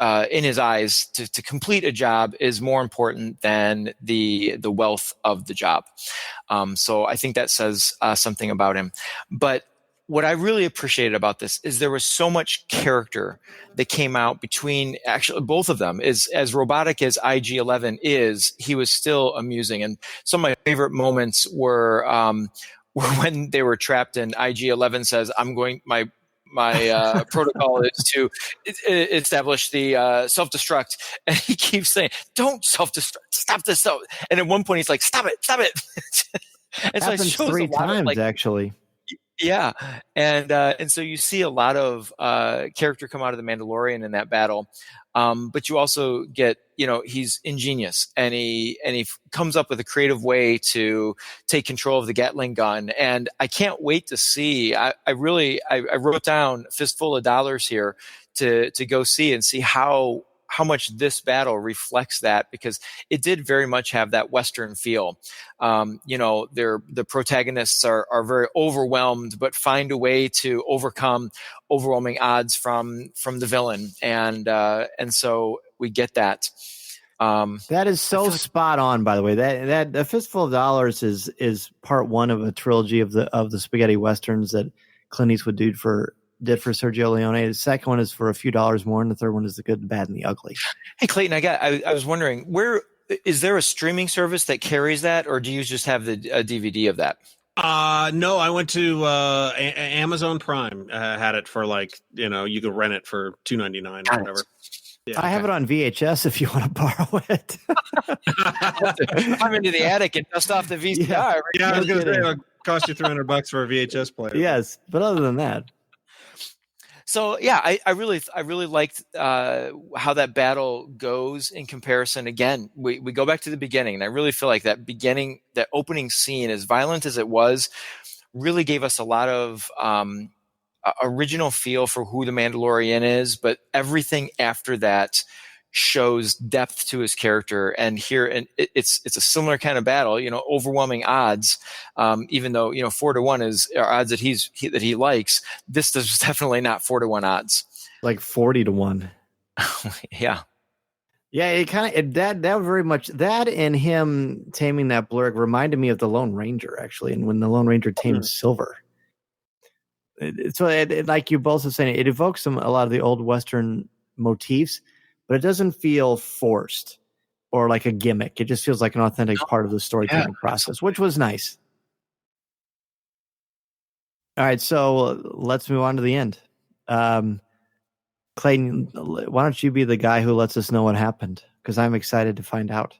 in his eyes, to complete a job is more important than the wealth of the job. So I think that says something about him. But what I really appreciated about this is there was so much character that came out between actually both of them. As robotic as IG-11 is, he was still amusing. And some of my favorite moments were when they were trapped and IG-11 says, my protocol is to establish the self-destruct. And he keeps saying, don't self-destruct, stop this. And at one point he's like, stop it. And so happens 3 times, actually. Yeah. And so you see a lot of character come out of the Mandalorian in that battle. But you also get, he's ingenious and he comes up with a creative way to take control of the Gatling gun. And I can't wait to see, I wrote down a fistful of dollars here to go see and see how much this battle reflects that, because it did very much have that Western feel. The protagonists are very overwhelmed, but find a way to overcome overwhelming odds from the villain. And so we get that. That is so spot on, by the way. That A Fistful of Dollars is part 1 of a trilogy of the spaghetti westerns that Clint Eastwood did for Sergio Leone. The second one is for a few dollars more, and the third one is The Good, the Bad, and the Ugly. Hey, Clayton, I was wondering, where is there a streaming service that carries that, or do you just have a DVD of that? No, I went to Amazon Prime. Had it for you could rent it for $2.99 or whatever. Yeah, I have it on VHS if you want to borrow it. I'm into the attic and dust off the VCR. Yeah, I was going to say it'll cost you $300 for a VHS player. Yes, but other than that. So yeah, I really liked how that battle goes in comparison. Again, we go back to the beginning, and I really feel like that opening scene, as violent as it was, really gave us a lot of original feel for who the Mandalorian is. But everything after that shows depth to his character, and it's a similar kind of battle, overwhelming odds, even though 4-1 are odds that he likes. This is definitely not 4-1 odds, like 40-1. Yeah it kind of that very much, that and him taming that blurg reminded me of the Lone Ranger, actually, and when the Lone Ranger tamed Silver. So like you both are saying, it evokes a lot of the old Western motifs, but it doesn't feel forced or like a gimmick. It just feels like an authentic part of the storytelling process, which was nice. All right, so let's move on to the end. Clayton, why don't you be the guy who lets us know what happened? Because I'm excited to find out.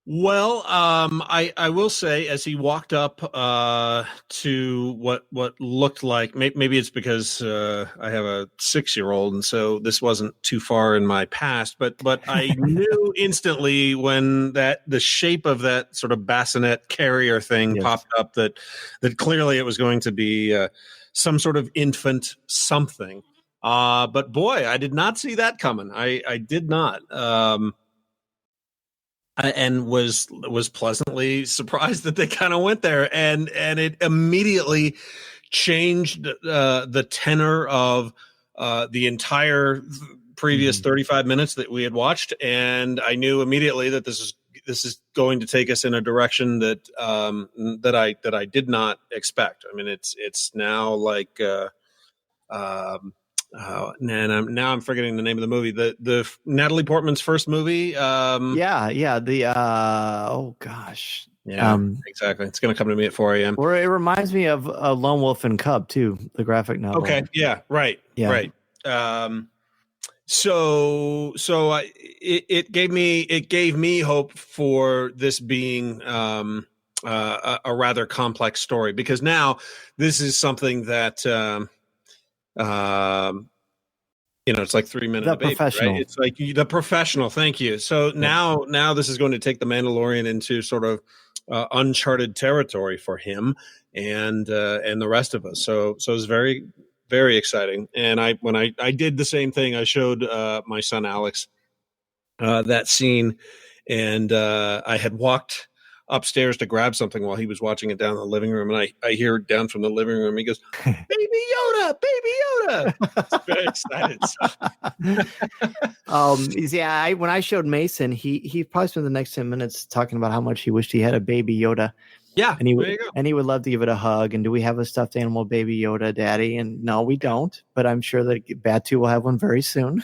Well, I will say, as he walked up to what looked like, maybe it's because I have a 6-year-old, and so this wasn't too far in my past, but I knew instantly when the shape of that sort of bassinet carrier thing popped up that clearly it was going to be some sort of infant something. But boy, I did not see that coming. I did not. And was pleasantly surprised that they kind of went there, and it immediately changed the tenor of the entire previous 35 minutes that we had watched, and I knew immediately that this is going to take us in a direction that I did not expect. I mean, it's now like. Now I'm forgetting the name of the movie. The Natalie Portman's first movie. Oh gosh. Yeah, exactly. It's going to come to me at 4 a.m. Or it reminds me of Lone Wolf and Cub too, the graphic novel. Okay. Yeah. Right. Yeah. Right. It gave me hope for this being a rather complex story, because now this is something that. It's like 3 minutes. The Professional. Right? It's like The Professional. Thank you. So now this is going to take the Mandalorian into sort of uncharted territory for him and the rest of us. So it's very, very exciting. And when I did the same thing, I showed my son Alex that scene, and I had walked upstairs to grab something while he was watching it down in the living room, and I hear down from the living room, he goes, "Baby Yoda, Baby Yoda!" I was very excited. Yeah, when I showed Mason, he probably spent the next 10 minutes talking about how much he wished he had a Baby Yoda. Yeah, and he would love to give it a hug. And do we have a stuffed animal Baby Yoda, Daddy? And no, we don't. But I'm sure that Batu will have one very soon.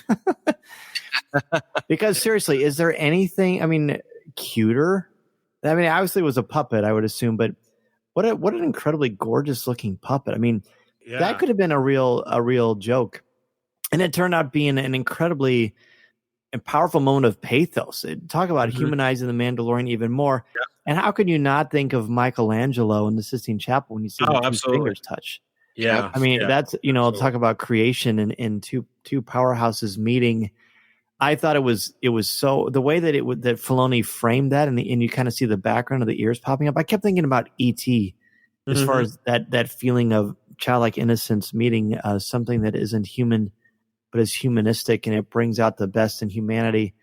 Because seriously, is there anything? I mean, cuter? I mean, obviously it was a puppet, I would assume, but what an incredibly gorgeous looking puppet. I mean, that could have been a real joke. And it turned out being an incredibly powerful moment of pathos. Talk about humanizing the Mandalorian even more. Yeah. And how could you not think of Michelangelo in the Sistine Chapel when you see the two fingers touch? Yeah. I mean, that's, talk about creation and two powerhouses meeting. I thought it was so, the way that that Filoni framed that, and you kind of see the background of the ears popping up. I kept thinking about E.T. as far as that feeling of childlike innocence meeting something that isn't human, but is humanistic, and it brings out the best in humanity.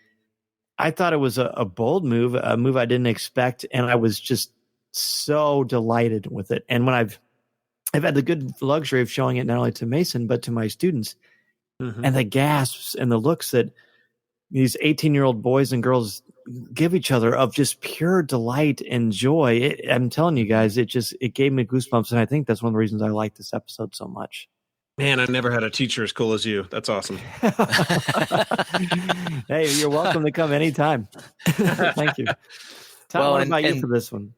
I thought it was a bold move, a move I didn't expect, and I was just so delighted with it. And when I've had the good luxury of showing it not only to Mason but to my students, and the gasps and the looks that these 18-year-old boys and girls give each other of just pure delight and joy. I'm telling you guys, it gave me goosebumps. And I think that's one of the reasons I like this episode so much. Man, I never had a teacher as cool as you. That's awesome. Hey, you're welcome to come anytime. Thank you. Tom, what about you for this one?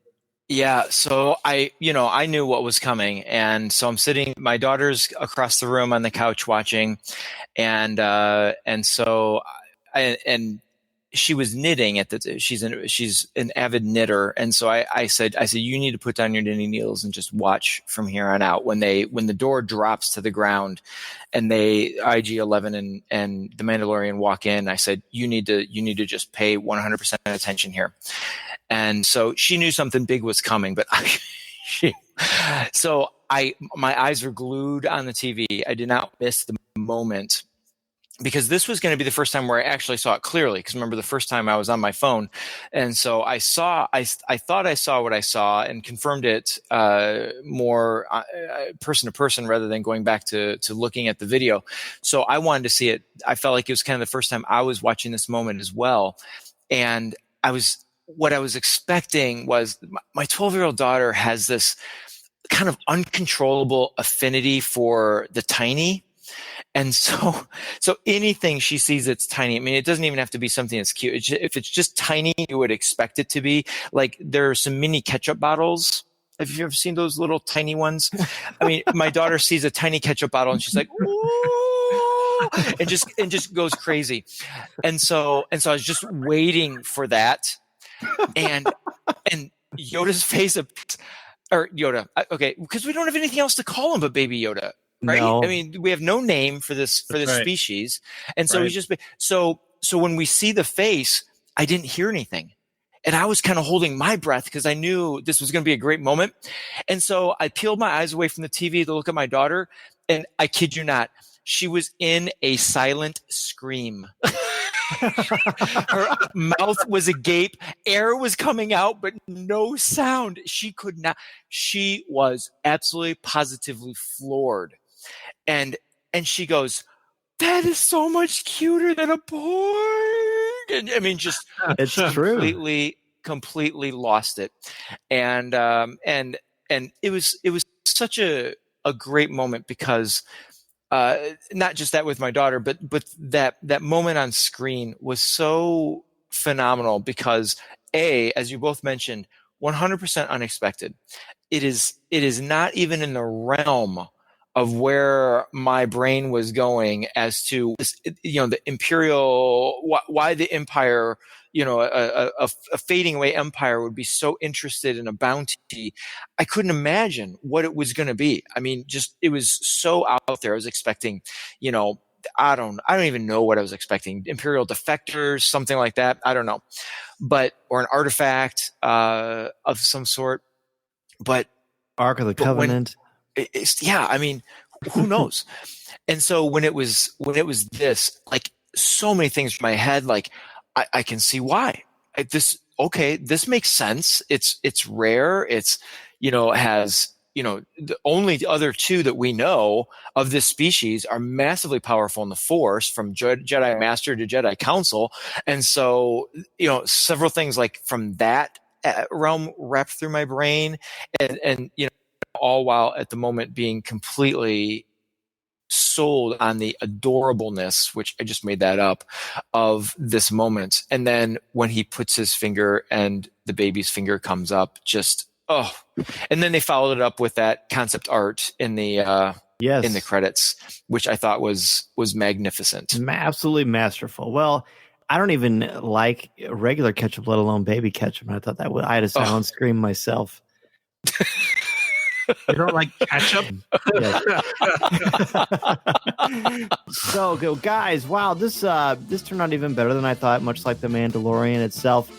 Yeah, so I knew what was coming, and so I'm sitting. My daughter's across the room on the couch watching, and she was knitting she's an avid knitter. And so I said, you need to put down your knitting needles and just watch from here on out. When the door drops to the ground and IG-11 and the Mandalorian walk in, I said, you need to just pay 100% attention here. And so she knew something big was coming, but my eyes were glued on the TV. I did not miss the moment, because this was going to be the first time where I actually saw it clearly. Because remember, the first time I was on my phone, and so I thought I saw what I saw and confirmed it more person to person rather than going back to looking at the video. So I wanted to see it. I felt like it was kind of the first time I was watching this moment as well, and what I was expecting was my 12-year-old daughter has this kind of uncontrollable affinity for the tiny. And so anything she sees that's tiny, I mean, it doesn't even have to be something that's cute. If it's just tiny, you would expect it to be. Like, there are some mini ketchup bottles. Have you ever seen those little tiny ones? I mean, my daughter sees a tiny ketchup bottle and she's like, ooh, and just goes crazy. And so I was just waiting for that. And Yoda's face, or Yoda, okay, because we don't have anything else to call him but Baby Yoda. Right. No. I mean, we have no name for this species. And so he's just, so when we see the face, I didn't hear anything. And I was kind of holding my breath because I knew this was going to be a great moment. And so I peeled my eyes away from the TV to look at my daughter. And I kid you not, she was in a silent scream. Her mouth was agape. Air was coming out, but no sound. She could not. She was absolutely positively floored. And she goes, "That is so much cuter than a porg." And I mean, just it's completely lost it. And it was such a great moment because not just that with my daughter, but that moment on screen was so phenomenal because as you both mentioned, 100% unexpected. It is not even in the realm of where my brain was going as to this, the imperial, why the empire, a fading away empire would be so interested in a bounty. I couldn't imagine what it was going to be. I mean, it was so out there. I was expecting, I don't even know what I was expecting. Imperial defectors, something like that. I don't know, or an artifact of some sort. But Ark of the Covenant. I mean, who knows? And so when it was this, like, so many things in my head, like I can see why okay, this makes sense. It's rare. It's, has, the only other two that we know of this species are massively powerful in the Force, from Jedi Master to Jedi Council. And so, several things like from that realm wrapped through my brain, and all while at the moment being completely sold on the adorableness, which I just made that up, of this moment. And then when he puts his finger and the baby's finger comes up, just, and then they followed it up with that concept art in the in the credits, which I thought was magnificent. Absolutely masterful. Well, I don't even like regular ketchup, let alone baby ketchup. And I thought I had a silent scream myself. You don't like ketchup? So, guys, wow, this turned out even better than I thought, much like The Mandalorian itself.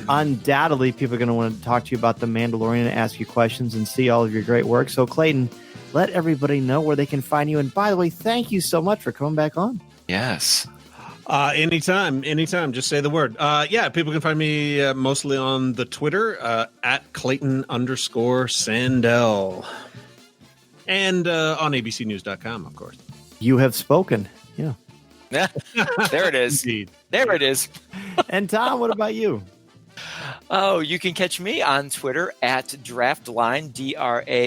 Undoubtedly, people are going to want to talk to you about The Mandalorian and ask you questions and see all of your great work. So, Clayton, let everybody know where they can find you. And by the way, thank you so much for coming back on. Yes. Anytime. Just say the word. People can find me mostly on the Twitter at Clayton_Sandell. And on abcnews.com, of course. You have spoken. Yeah. There it is. Indeed. There it is. And Tom, what about you? Oh, you can catch me on Twitter at Draftline, DRAFTLINE.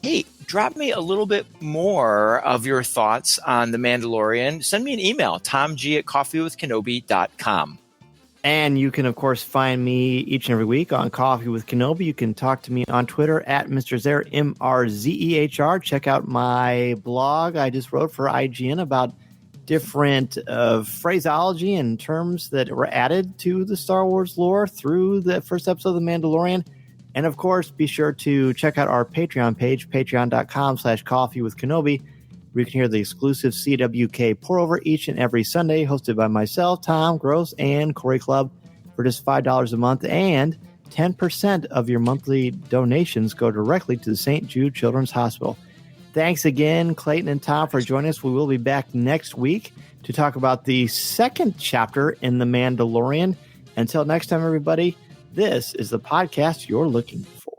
Hey, drop me a little bit more of your thoughts on The Mandalorian. Send me an email, tomg@coffeewithkenobi.com. And you can, of course, find me each and every week on Coffee with Kenobi. You can talk to me on Twitter at Mr. Zer, MRZEHR. Check out my blog I just wrote for IGN about different phraseology and terms that were added to the Star Wars lore through the first episode of The Mandalorian. And of course, be sure to check out our Patreon page, patreon.com/coffeewithkenobi, where you can hear the exclusive CWK pour over each and every Sunday, hosted by myself, Tom Gross, and Corey Club for just $5 a month. And 10% of your monthly donations go directly to the St. Jude Children's Hospital. Thanks again, Clayton and Tom, for joining us. We will be back next week to talk about the second chapter in The Mandalorian. Until next time, everybody, this is the podcast you're looking for.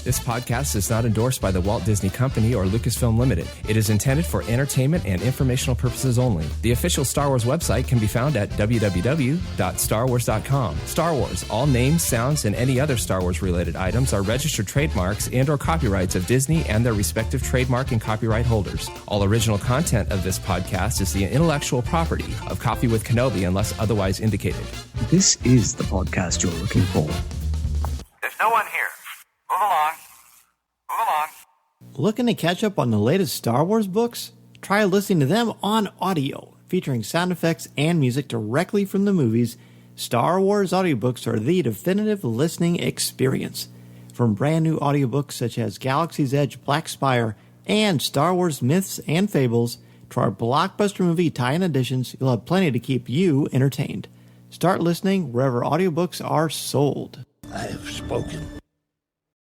This podcast is not endorsed by the Walt Disney Company or Lucasfilm Limited. It is intended for entertainment and informational purposes only. The official Star Wars website can be found at www.starwars.com. Star Wars, all names, sounds, and any other Star Wars-related items are registered trademarks and or copyrights of Disney and their respective trademark and copyright holders. All original content of this podcast is the intellectual property of Coffee with Kenobi unless otherwise indicated. This is the podcast you're looking for. There's no one here. Move along. Move along. Looking to catch up on the latest Star Wars books? Try listening to them on audio, featuring sound effects and music directly from the movies. Star Wars audiobooks are the definitive listening experience. From brand new audiobooks such as Galaxy's Edge, Black Spire, and Star Wars Myths and Fables, to our blockbuster movie tie-in editions, you'll have plenty to keep you entertained. Start listening wherever audiobooks are sold. I have spoken.